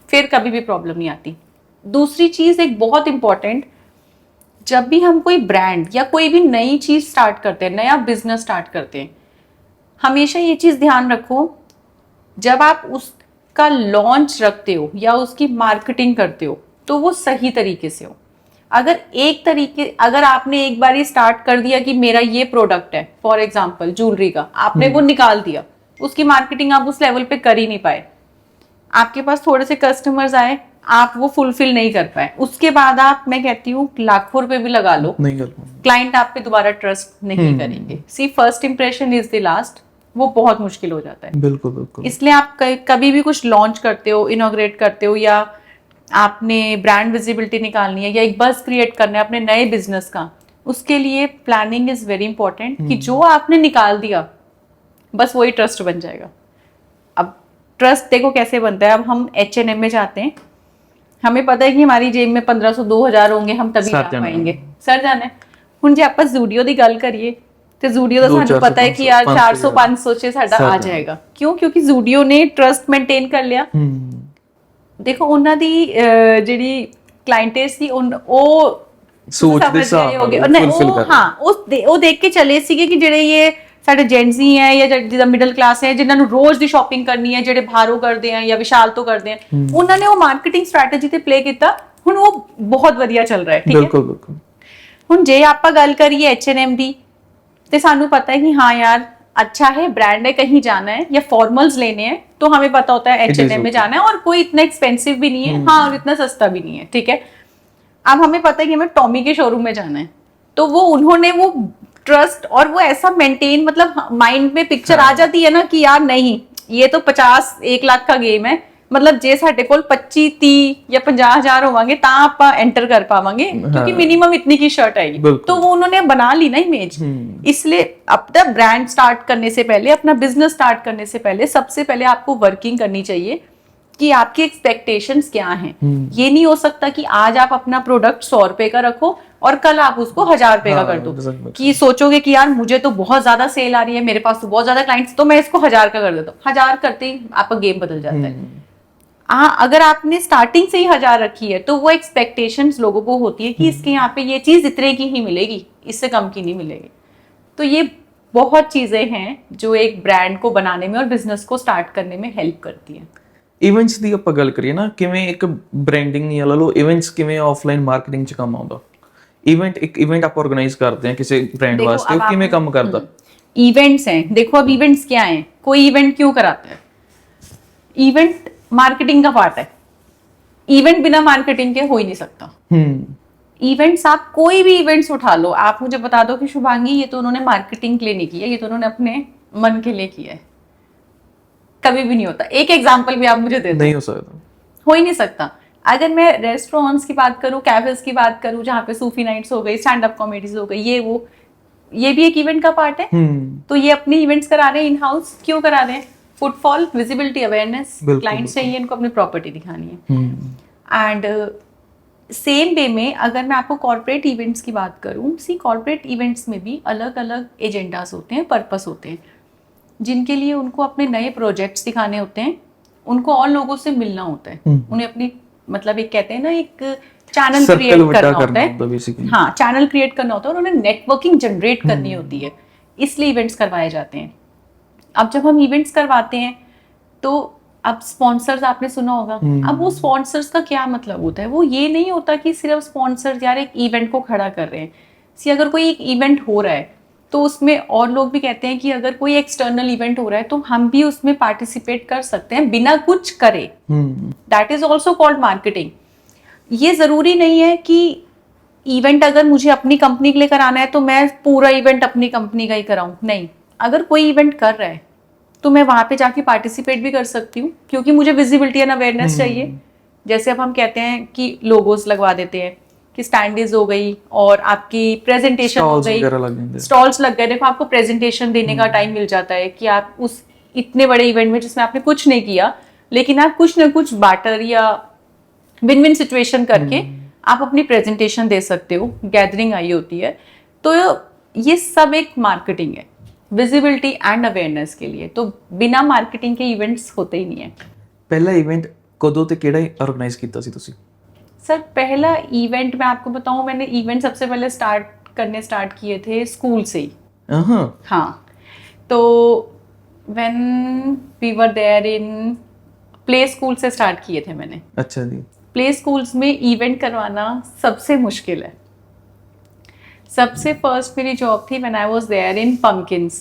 B: फिर कभी भी प्रॉब्लम नहीं आती। दूसरी चीज़ एक बहुत इंपॉर्टेंट, जब भी हम कोई ब्रांड या कोई भी नई चीज़ स्टार्ट करते हैं, नया बिजनेस स्टार्ट करते हैं, हमेशा ये चीज़ ध्यान रखो, जब आप उसका लॉन्च रखते हो या उसकी मार्केटिंग करते हो तो वो सही तरीके से हो। अगर आपने एक बार ही स्टार्ट कर दिया कि मेरा ये प्रोडक्ट है, फॉर एग्जांपल ज्वेलरी का, आपने वो निकाल दिया, उसकी मार्केटिंग आप उस लेवल पे कर ही नहीं पाए, आपके पास थोड़े से कस्टमर्स आए, आप वो फुलफिल नहीं कर पाए, उसके बाद आप, मैं कहती हूँ लाखों रुपए भी लगा लो, क्लाइंट आप पे दोबारा ट्रस्ट नहीं करेंगे। See first impression is the last, वो बहुत मुश्किल हो जाता है।
A: बिल्कुल बिल्कुल।
B: इसलिए आप कभी भी कुछ लॉन्च करते हो, इनॉग्रेट करते हो, या आपने ब्रांड विजिबिलिटी निकालनी है या एक बज़ क्रिएट करना है अपने नए बिजनेस का, उसके लिए प्लानिंग इज वेरी इंपॉर्टेंट कि जो आपने निकाल दिया बस वही ट्रस्ट बन जाएगा। अब ट्रस्ट देखो कैसे बनता है। अब हम H&M में जाते हैं, हमें पता है कि हमारी जेब में 1500-2000 होंगे, हम तभी जा पाएंगे, सर जाने। ਹੁਣ ਜੇ ਆਪਾਂ ਜ਼ੂਡੀਓ ਦੀ ਗੱਲ ਕਰੀਏ ਤੇ ਜ਼ੂਡੀਓ ਦਾ ਸਾਨੂੰ ਪਤਾ ਹੈ ਕਿ ਯਾਰ 400-500 ਚ ਸਾਡਾ ਆ ਜਾਏਗਾ। ਕਿਉਂ? ਕਿਉਂਕਿ ਜ਼ੂਡੀਓ ਨੇ ਟਰਸਟ ਮੇਨਟੇਨ ਕਰ ਲਿਆ। ਦੇਖੋ ਉਹਨਾਂ ਦੀ ਜਿਹੜੀ ਕਲਾਇੰਟੇਜ ਸੀ ਉਹ
A: ਸੋਚ ਦੇ ਹਿਸਾਬ ਨਾਲ
B: ਹਾਂ ਉਹ ਦੇਖ ਕੇ ਚਲੇ ਸੀਗੇ ਕਿ ਜਿਹੜੇ ਇਹ ਸਾਡੇ ਜੈਂਜ਼ੀ ਹੈ ਜਾਂ ਜਿਹਦਾ ਮਿਡਲ ਕਲਾਸ ਹੈ ਜਿਨ੍ਹਾਂ ਨੂੰ ਰੋਜ਼ ਦੀ ਸ਼ਾਪਿੰਗ ਕਰਨੀ ਹੈ, ਜਿਹੜੇ ਬਾਹਰੋਂ ਕਰਦੇ ਆ ਜਾਂ ਵਿਸ਼ਾਲ ਤੋਂ ਕਰਦੇ ਆ, ਉਹਨਾਂ ਨੇ ਉਹ ਮਾਰਕੀਟਿੰਗ ਸਟ੍ਰੈਟਜੀ ਤੇ ਪਲੇ ਕੀਤਾ। ਹੁਣ ਉਹ ਬਹੁਤ ਵਧੀਆ ਚੱਲ ਰਿਹਾ ਹੈ। ਠੀਕ ਹੈ,
A: ਬਿਲਕੁਲ ਬਿਲਕੁਲ।
B: ਹੁਣ ਜੇ ਆਪਾਂ ਗੱਲ ਕਰੀਏ H&M ਦੀ ਤੇ ਸਾਨੂੰ पता है कि हाँ यार अच्छा है, ब्रांड है, कहीं जाना है या फॉर्मल्स लेने हैं तो हमें पता होता है H&M में जाना है, और कोई इतना एक्सपेंसिव भी नहीं है, हाँ, और इतना सस्ता भी नहीं है। ठीक है, अब हमें पता है कि हमें टॉमी के शोरूम में जाना है, तो वो उन्होंने वो ट्रस्ट और वो ऐसा मेंटेन, मतलब माइंड में पिक्चर आ जाती है ना कि यार नहीं ये तो 50-1 लाख का गेम है, मतलब जे साडे कोल 25-30 या 50,000 होवांगे ਤਾਂ ਆਪਾਂ एंटर कर पावांगे, क्योंकि मिनिमम इतनी की शर्ट आएगी। तो वो उन्होंने बना ली ना इमेज। इसलिए अपना ब्रांड स्टार्ट करने से पहले, अपना बिजनेस स्टार्ट करने से पहले सबसे पहले आपको वर्किंग करनी चाहिए कि आपकी एक्सपेक्टेशंस क्या हैं। ये नहीं हो सकता कि आज आप अपना प्रोडक्ट 100 रुपए का रखो और कल आप उसको 1000 रुपए का कर दो, कि सोचोगे कि यार मुझे तो बहुत ज्यादा सेल आ रही है, मेरे पास तो बहुत ज्यादा क्लाइंट्स, तो मैं इसको 1000 का कर देता हूँ। 1000 करते ही आपका गेम बदल जाता है। हाँ, अगर आपने स्टार्टिंग से ही 1000 रखी है तो वो एक्सपेक्टेशंस लोगों को होती है कि इसके यहाँ पे ये चीज इतने की ही मिलेगी, इससे कम की नहीं मिलेगी। तो ये बहुत चीजें हैं जो एक ब्रांड को बनाने में और बिजनेस को स्टार्ट करने में हेल्प करती है।
A: ਇਵੈਂਟਸ ਦੀ ਆਪਾਂ ਗੱਲ ਕਰੀਏ ਨਾ, ਕਿਵੇਂ ਇੱਕ ਬ੍ਰਾਂਡਿੰਗ ਜਾਂ ਲਾ ਲਓ ਇਵੈਂਟਸ ਕਿਵੇਂ ਆਫਲਾਈਨ ਮਾਰਕੀਟਿੰਗ ਚ ਕੰਮ ਆਉਂਦਾ। ਇੱਕ ਇਵੈਂਟ ਆਪਾਂ ਆਰਗੇਨਾਈਜ਼ ਕਰਦੇ ਹਾਂ किसी ब्रांड वास्ते, ਉਹ ਕਿਵੇਂ ਕੰਮ ਕਰਦਾ।
B: इवेंट्स हैं, देखो अब इवेंट्स क्या हैं, कोई इवेंट क्यों कराता है? इवेंट मार्केटिंग का पार्ट है। इवेंट बिना मार्केटिंग के हो ही नहीं सकता। इवेंट्स, आप कोई भी इवेंट्स उठा लो, आप मुझे बता दो कि शुभांगी ये तो उन्होंने मार्केटिंग के लिए नहीं किया, ये तो उन्होंने अपने मन के लिए किया है, कभी भी नहीं होता। एक एग्जांपल भी आप मुझे दे दो।
A: नहीं हो सकता,
B: हो ही नहीं सकता। अगर मैं रेस्टोरेंट्स की बात करूं, कैफेज की बात करूं, जहाँ पे सूफी नाइट्स हो गई, स्टैंड अप कॉमेडीज हो गई, ये भी एक इवेंट का पार्ट है। तो ये अपनी इवेंट्स करा रहे हैं इन हाउस, क्यों करा रहे हैं? फुटफॉल, विजिबिलिटी, अवेयरनेस, क्लाइंट्स चाहिए, इनको अपनी प्रॉपर्टी दिखानी है। एंड सेम वे में अगर मैं आपको कॉर्पोरेट इवेंट्स की बात करूं, सी कॉर्पोरेट इवेंट्स में भी अलग अलग एजेंडास होते हैं, पर्पस होते हैं, जिनके लिए उनको अपने नए प्रोजेक्ट्स दिखाने होते हैं, उनको और लोगों से मिलना होता है, उन्हें अपनी, मतलब एक कहते हैं ना, एक चैनल क्रिएट करना होता है। हाँ, चैनल क्रिएट करना होता है और उन्हें नेटवर्किंग जनरेट करनी होती है, इसलिए इवेंट्स करवाए जाते हैं। अब जब हम इवेंट्स करवाते हैं तो अब स्पॉन्सर्स आपने सुना होगा। अब वो स्पॉन्सर्स का क्या मतलब होता है? वो ये नहीं होता कि सिर्फ स्पॉन्सर्स यार एक इवेंट को खड़ा कर रहे हैं। सी अगर कोई एक इवेंट हो रहा है तो उसमें और लोग भी कहते हैं कि अगर कोई एक्सटर्नल इवेंट हो रहा है तो हम भी उसमें पार्टिसिपेट कर सकते हैं बिना कुछ करे। That is also called marketing. ये जरूरी नहीं है कि इवेंट अगर मुझे अपनी कंपनी के लिए कराना है तो मैं पूरा इवेंट अपनी कंपनी का ही कराऊं। नहीं, अगर कोई इवेंट कर रहा है तो मैं वहां पे जाके पार्टिसिपेट भी कर सकती हूँ, क्योंकि मुझे विजिबिलिटी एंड अवेयरनेस चाहिए। जैसे अब हम कहते हैं कि लोगोस लगवा देते हैं कि स्टैंडीज हो गई और आपकी प्रेजेंटेशन हो गई, स्टॉल्स लग गए। देखो, आपको प्रेजेंटेशन देने का टाइम मिल जाता है कि आप उस इतने बड़े इवेंट में जिसमें आपने कुछ नहीं किया, लेकिन आप कुछ ना कुछ बाटर या विन विन सिचुएशन करके आप अपनी प्रेजेंटेशन दे सकते हो। गैदरिंग आई होती है। तो ये सब एक मार्केटिंग है, विजिबिलिटी एंड अवेयरनेस के लिए। तो बिना मार्केटिंग के इवेंट्स होते ही नहीं है।
A: पहला इवेंट कदों ते केड़ा ऑर्गेनाइज कीता सी तुसी? सर,
B: पहला इवेंट मैं आपको बताऊं, मैंने इवेंट सबसे पहले स्टार्ट किए थे स्कूल से ही। हाँ, तो when we were there in play school से स्टार्ट किए थे मैंने।
A: अच्छा जी।
B: प्ले स्कूल्स में इवेंट करवाना सबसे मुश्किल है। सबसे फर्स्ट मेरी जॉब थी when I was there in Pumpkins.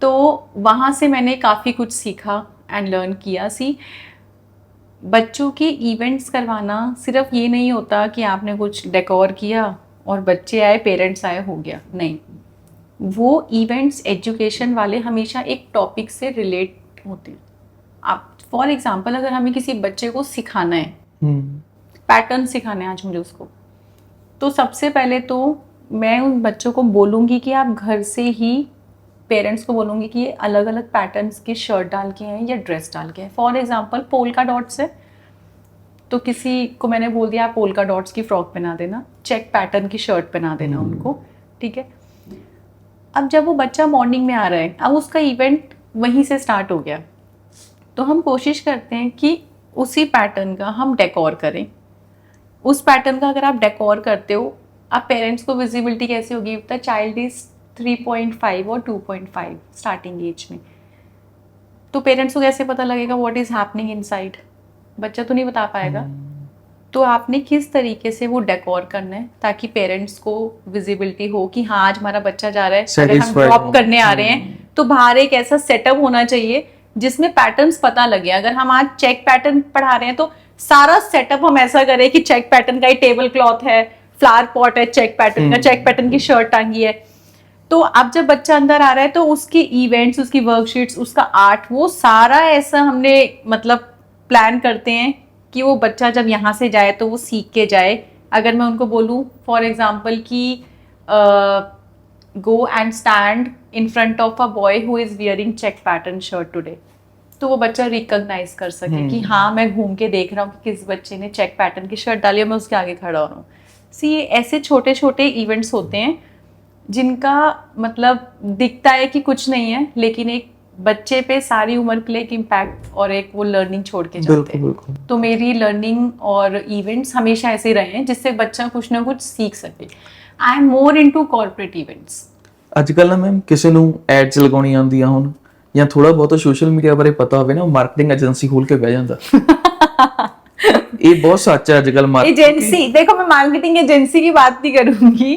B: तो वहाँ से मैंने काफ़ी कुछ सीखा एंड लर्न किया। सी बच्चों के इवेंट्स करवाना सिर्फ ये नहीं होता कि आपने कुछ डेकोर किया और बच्चे आए, पेरेंट्स आए, हो गया। नहीं, वो इवेंट्स एजुकेशन वाले हमेशा एक टॉपिक से रिलेट होते हैं। आप फॉर एग्जांपल अगर हमें किसी बच्चे को सिखाना है, पैटर्न सिखाना है आज मुझे उसको, तो सबसे पहले तो मैं उन बच्चों को बोलूँगी कि आप घर से ही पेरेंट्स को बोलूँगी कि ये अलग अलग पैटर्न्स की शर्ट डाल के हैं या ड्रेस डाल के हैं। फॉर एग्जांपल पोल्का डॉट्स है तो किसी को मैंने बोल दिया आप पोल्का डॉट्स की फ्रॉक पहना देना, चेक पैटर्न की शर्ट पहना देना उनको, ठीक है। अब जब वो बच्चा मॉर्निंग में आ रहा है, अब उसका इवेंट वहीं से स्टार्ट हो गया, तो हम कोशिश करते हैं कि उसी पैटर्न का हम डेकोर करें। उस पैटर्न का अगर आप डेकोर करते हो, आप पेरेंट्स को विजिबिलिटी कैसे होगी, द चाइल्ड इज 3.5 और 2.5 स्टार्टिंग एज में, तो पेरेंट्स को कैसे पता लगेगा व्हाट इज हैपनिंग इनसाइड, बच्चा तो नहीं बता पाएगा। तो आपने किस तरीके से वो डेकोर करना है ताकि पेरेंट्स को विजिबिलिटी हो कि हाँ आज हमारा बच्चा जा रहा है, अगर हम ड्रॉप करने आ रहे हैं तो बाहर एक ऐसा सेटअप होना चाहिए जिसमें पैटर्न्स पता लगे। अगर हम आज चेक पैटर्न पढ़ा रहे हैं तो सारा सेटअप हम ऐसा करें कि चेक पैटर्न का ही टेबल क्लॉथ है, फ्लावर पॉट है चेक पैटर्न का, चेक पैटर्न की शर्ट टांगी है। तो अब जब बच्चा अंदर आ रहा है तो उसके इवेंट्स, उसकी वर्कशीट्स, उसका आर्ट, वो सारा ऐसा हमने मतलब प्लान करते हैं कि वो बच्चा जब यहाँ से जाए तो वो सीख के जाए। अगर मैं उनको बोलूँ फॉर एग्जाम्पल कि go and stand in front of a boy who is wearing check pattern shirt today, तो वो बच्चा रिकॉग्नाइज कर सके कि हाँ मैं घूम के देख रहा हूँ कि किस बच्चे ने चेक पैटर्न की शर्ट डाली है, मैं उसके आगे खड़ा हो रहा हूँ। सी ये ऐसे छोटे छोटे इवेंट्स होते हैं जिनका मतलब दिखता है कि कुछ नहीं है, लेकिन एक बच्चे पे सारी उम्र के लिए एक इम्पैक्ट और एक वो लर्निंग छोड़ के जाते हैं। तो मेरी लर्निंग और इवेंट्स हमेशा ऐसे रहे हैं जिससे बच्चा कुछ ना कुछ सीख सके। I am more into corporate events.
A: ਅੱਜਕੱਲ ਨਾ ਮੈਮ ਕਿਸੇ ਨੂੰ ਐਡਸ ਲਗਾਉਣੀਆਂ ਆਉਂਦੀਆਂ ਹੁਣ ਜਾਂ ਥੋੜਾ ਬਹੁਤ ਸੋਸ਼ਲ ਮੀਡੀਆ ਬਾਰੇ ਪਤਾ ਹੋਵੇ ਨਾ, ਉਹ ਮਾਰਕੀਟਿੰਗ ਏਜੰਸੀ ਖੋਲ ਕੇ ਬਹਿ ਜਾਂਦਾ। ਇਹ ਬਹੁਤ ਸੱਚ ਹੈ ਅੱਜਕੱਲ मार्केटिंग
B: एजेंसी, देखो मैं मार्केटिंग एजेंसी की बात नहीं करूंगी,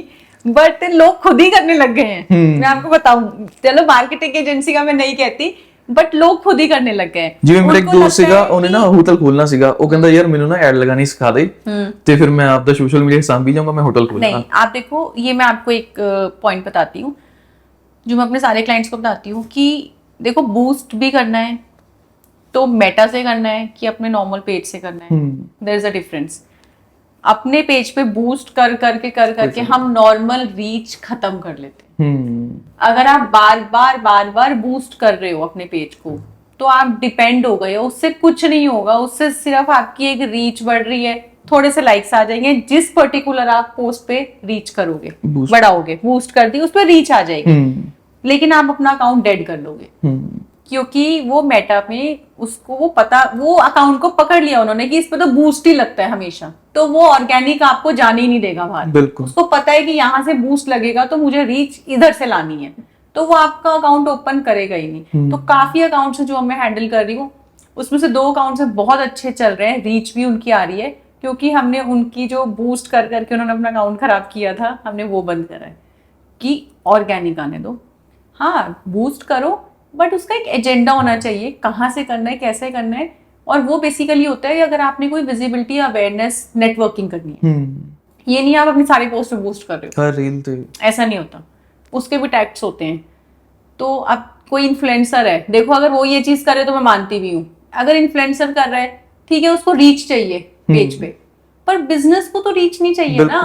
B: बट लोग खुद ही करने लग गए हैं। मैं आपको बताऊं, चलो मार्केटिंग एजेंसी का मैं नहीं कहती, बट लोग खुद ही करने लग गए।
A: ਜਿਵੇਂ ਮੇਰਾ ਇੱਕ ਦੋਸਤ ਸੀਗਾ, ਉਹਨੇ ਨਾ ਹੋਟਲ ਖੋਲਣਾ ਸੀਗਾ, ਉਹ ਕਹਿੰਦਾ ਯਾਰ ਮੈਨੂੰ ਨਾ ਐਡ ਲਗਾਣੀ ਸਿਖਾ ਦੇ ਤੇ ਫਿਰ ਮੈਂ ਆਪਦਾ ਸੋਸ਼ਲ ਮੀਡੀਆ ਸਾਂਭੀ ਜਾਊਂਗਾ, मैं होटल खोलूंगा।
B: नहीं, आप देखो ये मैं आपको एक पॉइंट बताती हूँ जो मैं अपने सारे क्लाइंट्स को बताती हूँ कि देखो बूस्ट भी करना है तो मेटा से करना है कि अपने नॉर्मल पेज से करना है, देयर इज अ डिफरेंस। अपने पेज पे बूस्ट कर करके हम नॉर्मल रीच खत्म कर लेते हैं। अगर आप बार बार बूस्ट कर रहे हो अपने पेज को तो आप डिपेंड हो गए हो, उससे कुछ नहीं होगा, उससे सिर्फ आपकी एक रीच बढ़ रही है, थोड़े से लाइक्स आ जाएंगे, जिस पर्टिकुलर आप पोस्ट पे रीच करोगे, बढ़ाओगे, बूस्ट कर दी, उस पर रीच आ जाएगी, लेकिन आप अपना अकाउंट डेड कर लोगे क्योंकि वो मेटा में उसको वो पता, वो अकाउंट को पकड़ लिया उन्होंने कि इस पे तो बूस्ट ही लगता है हमेशा, तो वो ऑर्गेनिक आपको जाने ही नहीं देगा बाहर। उसको पता है कि यहाँ से बूस्ट लगेगा तो मुझे रीच इधर से लानी है, तो वो आपका अकाउंट ओपन करेगा ही नहीं। तो काफी अकाउंट्स जो मैं हैंडल कर रही हूँ उसमें से 2 अकाउंट्स बहुत अच्छे चल रहे हैं, रीच भी उनकी आ रही है, क्योंकि हमने उनकी जो बूस्ट कर करके उन्होंने अपना अकाउंट खराब किया था, हमने वो बंद करा है कि ऑर्गेनिक आने दो। हाँ बूस्ट करो, बट उसका एक एजेंडा होना चाहिए, कहाँ से करना है, कैसे करना है, और वो बेसिकली होता है कि अगर आपने कोई विजिबिलिटी, अवेयरनेस, नेटवर्किंग करनी है, ये नहीं आप अपनी सारी पोस्ट पे बूस्ट कर रहे हो,
A: हर रील पे
B: ऐसा नहीं होता, उसके भी टैक्स होते हैं। तो अब कोई इन्फ्लुएंसर है, देखो अगर वो ये चीज करे तो मैं मानती भी हूँ, अगर इन्फ्लुएंसर कर रहा है ठीक है, उसको रीच चाहिए पेज पे, पर बिजनेस को तो रीच नहीं चाहिए ना,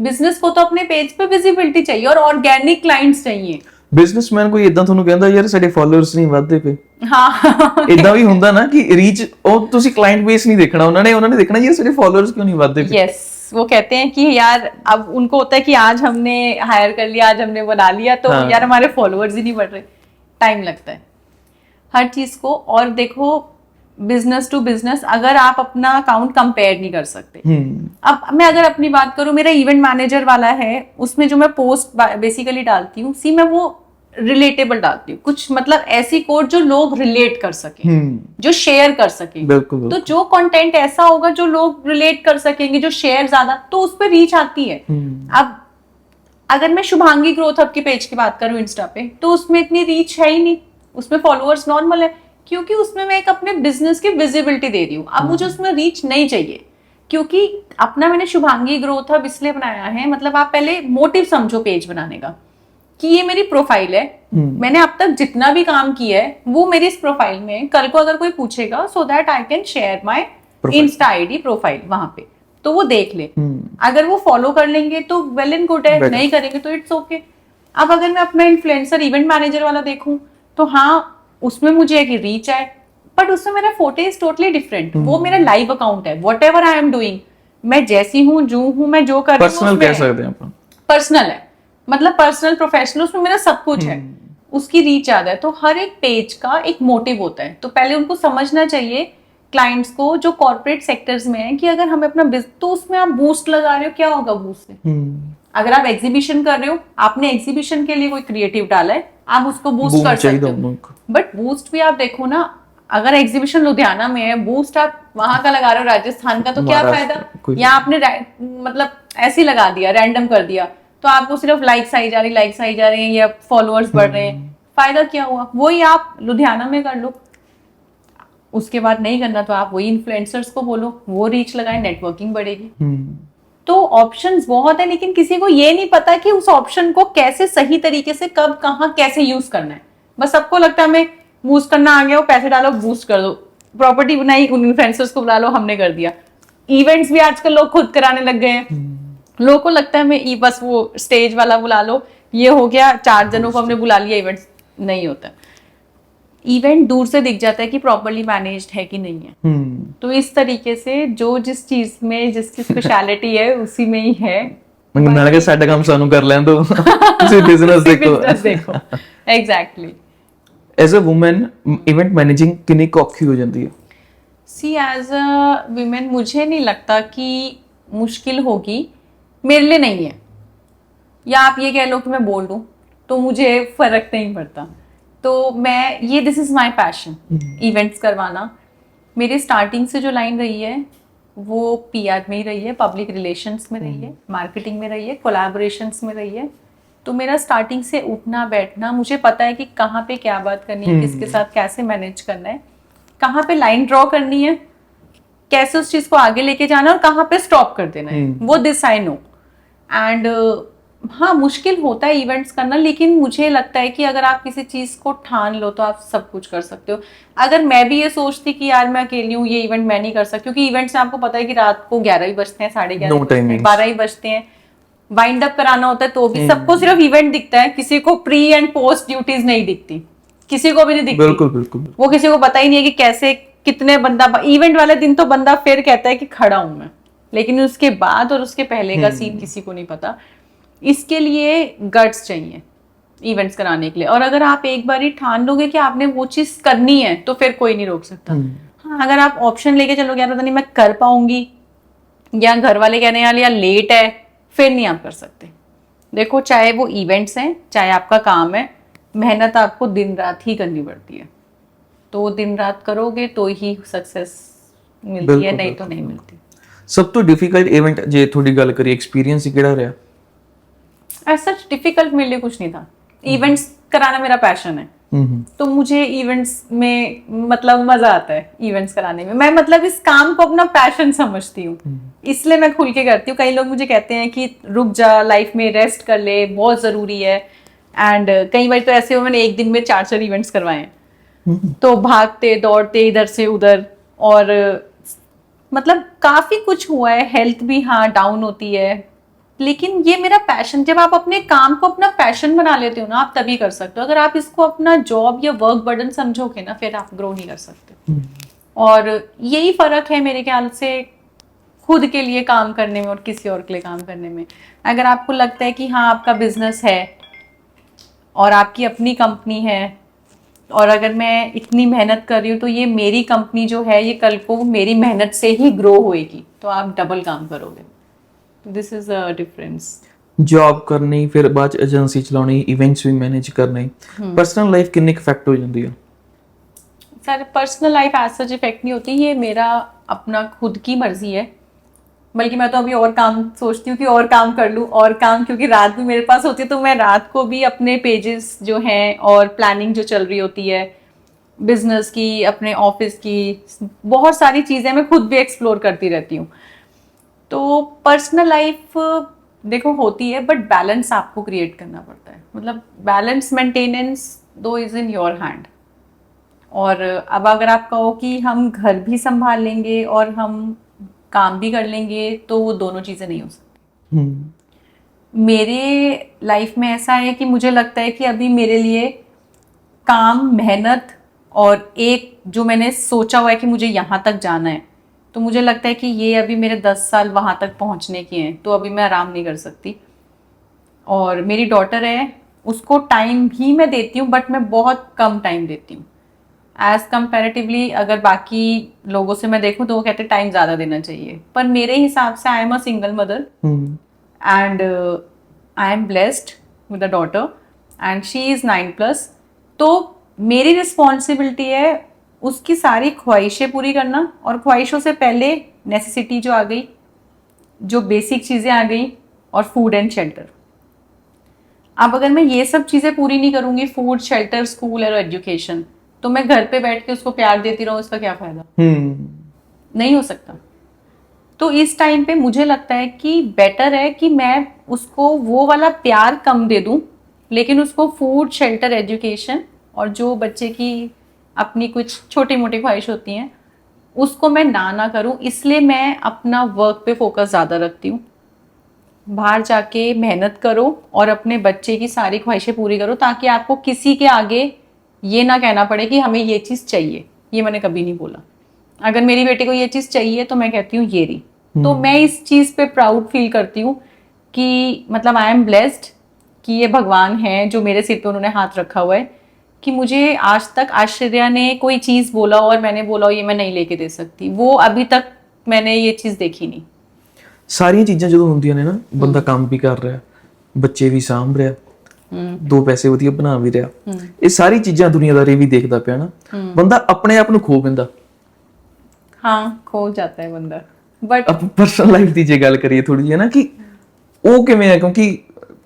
B: बिजनेस को तो अपने पेज पे विजिबिलिटी चाहिए और ऑर्गेनिक क्लाइंट्स चाहिए।
A: ਬਿਜ਼ਨਸਮੈਨ ਕੋਈ ਇਦਾਂ ਤੁਹਾਨੂੰ ਕਹਿੰਦਾ ਯਾਰ ਸਾਡੇ ਫਾਲੋਅਰਸ ਨਹੀਂ ਵਧਦੇ ਪਏ,
B: ਹਾਂ
A: ਇਦਾਂ ਵੀ ਹੁੰਦਾ ਨਾ ਕਿ ਰੀਚ, ਉਹ ਤੁਸੀਂ ਕਲਾਇੰਟ ਬੇਸ ਨਹੀਂ ਦੇਖਣਾ, ਉਹਨਾਂ ਨੇ ਦੇਖਣਾ ਯਾਰ ਸਾਡੇ ਫਾਲੋਅਰਸ क्यों नहीं ਵਧਦੇ पे।
B: यस, वो कहते हैं कि यार अब उनको होता है कि आज हमने हायर कर लिया, आज हमने बना लिया, तो यार हमारे फॉलोअर्स ही नहीं बढ़ रहे, टाइम लगता है हर चीज को। और देखो बिजनेस टू बिजनेस अगर आप अपना अकाउंट कंपेयर नहीं कर सकते, अब मैं अगर अपनी बात करूं, मेरा इवेंट मैनेजर वाला है, उसमें जो मैं पोस्ट बेसिकली डालती हूँ, मैं वो रिलेटेबल डालती हूँ, कुछ मतलब ऐसी कोड जो लोग रिलेट कर सके, जो शेयर कर सके। तो जो कंटेंट ऐसा होगा जो लोग रिलेट कर सकेंगे, जो शेयर ज्यादा, तो उस पर रीच आती है। अब अगर मैं शुभांगी ग्रोथ हब के पेज की बात करूं इंस्टा पे, तो उसमें इतनी रीच है ही नहीं, उसमें फॉलोअर्स नॉर्मल है, क्योंकि उसमें मैं एक अपने बिजनेस की विजिबिलिटी दे रही हूँ। अब मुझे उसमें रीच नहीं चाहिए, क्योंकि अपना मैंने शुभांगी ग्रोथ हब इसलिए बनाया है, मतलब आप पहले मोटिव समझो पेज बनाने का कि ये मेरी प्रोफाइल है, मैंने अब तक जितना भी काम किया है वो मेरी इस प्रोफाइल में है। कल को अगर कोई पूछेगा so that I can share my Insta ID profile वहां पे, तो वो देख ले। अगर वो फॉलो कर लेंगे तो वेल एंड गुड है, नहीं करेंगे तो इट्स ओके। अब अगर मैं अपना इन्फ्लुएंसर इवेंट मैनेजर वाला देखूं तो हाँ, उसमें मुझे एक रीच है, बट उसमें मेरा फोटो इज टोटली डिफरेंट। वो मेरा लाइव अकाउंट है, what ever I am doing, मैं जैसी हूँ जो हूँ, मैं जो कर रही हूँ
A: पर्सनल कह सकते हैं अपन।
B: पर्सनल है, मतलब पर्सनल प्रोफेशनल, उसमें मेरा सब कुछ है, उसकी रीच ज्यादा है। तो हर एक पेज का एक मोटिव होता है, तो पहले उनको समझना चाहिए क्लाइंट्स को जो कॉर्पोरेट सेक्टर्स में है कि अगर हमें अपना तो उसमें आप बूस्ट लगा रहे हो, क्या होगा बूस्ट से? अगर आप एग्जीबिशन कर रहे हो, आपने एग्जीबिशन के लिए कोई क्रिएटिव डाला है, आप उसको बूस्ट कर सकते हो, बट बूस्ट भी आप देखो ना, अगर एग्जीबिशन लुधियाना में है, बूस्ट आप वहां का लगा रहे हो राजस्थान का, तो क्या फायदा? या आपने मतलब ऐसे ही लगा दिया, रैंडम कर दिया, तो आपको सिर्फ लाइक्स आई जा रही हैं या फॉलोअर्स बढ़ रहे हैं, फायदा क्या हुआ? वही आप लुधियाना में कर लो, उसके बाद नहीं करना तो आप वही इन्फ्लुएंसर्स को बोलो, वो रीच लगाए, नेटवर्किंग बढ़ेगी। तो ऑप्शंस बहुत है, लेकिन किसी को ये नहीं पता कि उस ऑप्शन को कैसे सही तरीके से कब कहाँ कैसे यूज करना है। बस सबको लगता है हमें बूस्ट करना आ गया, वो पैसे डालो बूस्ट कर दो, प्रॉपर्टी बनाई, उन इन्फ्लुएंसर्स को बुला लो, हमने कर दिया। इवेंट्स भी आजकल लोग खुद कराने लग गए हैं, लोगों को लगता है मैं बस वो स्टेज वाला बुला लो, ये हो गया, 4 जनों को हमने बुला लिया, इवेंट्स नहीं होता। इवेंट दूर से दिख जाता है कि प्रॉपर्ली मैनेज्ड है कि नहीं है। तो इस तरीके से जो जिस चीज में जिसकी स्पेशलिटी है उसी में ही है।
A: मैं लगा साडा काम सानू कर लें तो ਤੁਸੀਂ बिजनेस देखो।
B: Exactly.
A: As a woman event managing कितनी औखी हो जाती है?
B: सी एज अ वुमेन मुझे नहीं लगता कि मुश्किल होगी, मेरे लिए नहीं है, या आप ये कह लो कि मैं बोल दूं तो मुझे फर्क नहीं पड़ता। तो मैं ये this is my passion, events करवाना। मेरी स्टार्टिंग से जो लाइन रही है वो पीआर में ही रही है, पब्लिक रिलेशंस में रही है, मार्केटिंग में रही है, कोलैबोरेशंस में रही है। तो मेरा स्टार्टिंग से उठना बैठना, मुझे पता है कि कहाँ पे क्या बात करनी है, किसके साथ कैसे मैनेज करना है, कहाँ पे लाइन ड्रॉ करनी है, कैसे उस चीज को आगे लेके जाना है और कहाँ पे स्टॉप कर देना है, वो दिस आई नो। एंड हाँ, मुश्किल होता है इवेंट्स करना, लेकिन मुझे लगता है कि अगर आप किसी चीज को ठान लो तो आप सब कुछ कर सकते हो। अगर मैं भी ये सोचती कि यार मैं अकेली हूँ, ये इवेंट मैं नहीं कर सकती, क्योंकि इवेंट्स में आपको पता है कि रात को 11 ही बजते हैं, 11:30, 12 ही बजते हैं, वाइंड अप कराना होता है, तो भी सबको सिर्फ इवेंट दिखता है, किसी को प्री एंड पोस्ट ड्यूटीज नहीं दिखती, किसी को भी नहीं दिखती।
A: बिल्कुल बिल्कुल।
B: वो किसी को पता ही नहीं है कि कैसे कितने बंदा, इवेंट वाले दिन तो बंदा फिर कहता है कि खड़ा हूं मैं, लेकिन उसके बाद और उसके पहले का सीन किसी को नहीं पता। इसके लिए गट्स चाहिए इवेंट्स कराने के लिए, और अगर आप एक बार ही ठान लोगे कि आपने वो चीज करनी है तो फिर कोई नहीं रोक सकता। हाँ, अगर आप ऑप्शन लेके चलोगे यार पता नहीं मैं कर पाऊंगी, या घर वाले कहने यार या लेट है, फिर नहीं आप कर सकते। देखो, चाहे वो इवेंट्स हैं, चाहे आपका काम है, मेहनत आपको दिन रात ही करनी पड़ती है। तो दिन रात करोगे तो ही सक्सेस मिलती है, नहीं तो नहीं मिलती।
A: सब तो डिफिकल्ट इवेंट जे थोड़ी गल करी एक्सपीरियंस ही केड़ा रहा?
B: ऐसा डिफिकल्ट मेरे लिए कुछ नहीं था, इवेंट्स कराना मेरा पैशन है, तो मुझे इवेंट्स में मतलब मजा आता है इवेंट्स कराने में। मैं मतलब इस काम को अपना पैशन समझती हूँ, इसलिए मैं खुल के करती हूँ। कई लोग मुझे कहते हैं कि रुक जा, लाइफ में रेस्ट कर ले, बहुत जरूरी है। एंड कई बार तो ऐसे हो मैंने एक दिन में 4 इवेंट्स करवाए हैं, तो भागते दौड़ते इधर से उधर, और मतलब काफी कुछ हुआ है। हेल्थ भी हाँ डाउन होती है, लेकिन ये मेरा पैशन, जब आप अपने काम को अपना पैशन बना लेते हो ना, आप तभी कर सकते हो। अगर आप इसको अपना जॉब या वर्क बर्डन समझोगे ना, फिर आप ग्रो नहीं कर सकते। और यही फर्क है मेरे ख्याल से खुद के लिए काम करने में और किसी और के लिए काम करने में। अगर आपको लगता है कि हाँ आपका बिजनेस है और आपकी अपनी कंपनी है, और अगर मैं इतनी मेहनत कर रही हूँ तो ये मेरी कंपनी जो है ये कल को मेरी मेहनत से ही ग्रो होएगी, तो आप डबल काम करोगे। This is a difference.
A: Job करनी, फिर बाद एजेंसी चलानी, इवेंट्स भी मैनेज करने, पर्सनल लाइफ कितनी इफेक्ट हो जाती है?
B: Sir personal life as such effect नहीं होती, ये मेरा अपना खुद की मर्जी है। बल्कि मैं तो अभी और काम सोचती हूँ कि और काम कर लूँ, और काम, क्योंकि रात भी मेरे पास होती है, तो मैं रात को भी अपने पेजेस जो हैं और प्लानिंग जो चल रही होती है बिजनेस की, अपने ऑफिस की, बहुत सारी चीज़ें मैं खुद भी एक्सप्लोर करती रहती हूँ। तो पर्सनल लाइफ देखो होती है, बट बैलेंस आपको क्रिएट करना पड़ता है। मतलब बैलेंस मेंटेनेंस दो इज इन योर हैंड। और अब अगर आप कहो कि हम घर भी संभाल लेंगे और हम काम भी कर लेंगे, तो वो दोनों चीज़ें नहीं हो सकती। मेरे लाइफ में ऐसा है कि मुझे लगता है कि अभी मेरे लिए काम, मेहनत और एक जो मैंने सोचा हुआ है कि मुझे यहाँ तक जाना है, तो मुझे लगता है कि ये अभी मेरे 10 साल वहाँ तक पहुँचने के हैं, तो अभी मैं आराम नहीं कर सकती। और मेरी डॉटर है, उसको टाइम भी मैं देती हूँ, बट मैं बहुत कम टाइम देती हूँ एज कंपैरेटिवली। अगर बाकी लोगों से मैं देखूँ तो वो कहते हैं टाइम ज़्यादा देना चाहिए, पर मेरे हिसाब से I am a single mother and I am blessed with a daughter and she is 9+। तो मेरी रिस्पॉन्सिबिलिटी है उसकी सारी ख्वाहिशें पूरी करना, और ख्वाहिशों से पहले नेसेसिटी जो आ गई, जो बेसिक चीज़ें आ गई, और फूड एंड शेल्टर। अब अगर मैं ये सब चीज़ें पूरी नहीं करूँगी, फूड, शेल्टर, स्कूल और एजुकेशन, तो मैं घर पे बैठ के उसको प्यार देती रहूँ, उसका क्या फ़ायदा? नहीं हो सकता। तो इस टाइम पे मुझे लगता है कि बेटर है कि मैं उसको वो वाला प्यार कम दे दूँ, लेकिन उसको फूड, शेल्टर, एजुकेशन और जो बच्चे की अपनी कुछ छोटी मोटी ख्वाहिश होती हैं उसको मैं ना करूँ। इसलिए मैं अपना वर्क पे फोकस ज़्यादा रखती हूँ। बाहर जाके मेहनत करो और अपने बच्चे की सारी ख्वाहिशें पूरी करो, ताकि आपको किसी के आगे ये ना कहना पड़े कि हमें ये चीज़ चाहिए। ये मैंने कभी नहीं बोला। अगर मेरी बेटी को ये चीज़ चाहिए तो मैं कहती हूँ ये रही। तो मैं इस चीज़ पे प्राउड फील करती हूँ कि मतलब आई एम ब्लेस्ड कि ये भगवान है जो मेरे सिर पे उन्होंने हाथ रखा हुआ है, कि मुझे आज तक आश्चर्या ने कोई चीज़ बोला और मैंने बोला ये मैं नहीं लेके दे सकती, वो अभी तक मैंने ये चीज़ देखी नहीं।
A: ਸਾਰੀਆਂ ਚੀਜ਼ਾਂ ਜਦੋਂ ਹੁੰਦੀਆਂ ਨੇ ਨਾ, ਬੰਦਾ ਕੰਮ ਵੀ ਕਰ ਰਿਹਾ, ਬੱਚੇ ਵੀ ਸਾਂਭ ਰਿਹਾ, ਦੋ ਪੈਸੇ ਵਧੀਆ ਬਣਾ ਵੀ ਰਿਹਾ, ਇਹ ਸਾਰੀ ਚੀਜ਼ਾਂ ਦੁਨੀਆਦਾਰੀ ਵੀ ਦੇਖਦਾ ਪਿਆ ਨਾ, ਬੰਦਾ ਆਪਣੇ ਆਪ ਨੂੰ ਖੋ ਪੈਂਦਾ।
B: हाँ, खो जाता है बंदा। बट
A: ਆਪਾਂ ਪਰਸਨਲ ਲਾਈਫ ਦੀ ਜੇ ਗੱਲ ਕਰੀਏ ਥੋੜੀ ਜਿਹੀ ਨਾ, ਕਿ ਉਹ ਕਿਵੇਂ ਹੈ, ਕਿਉਂਕਿ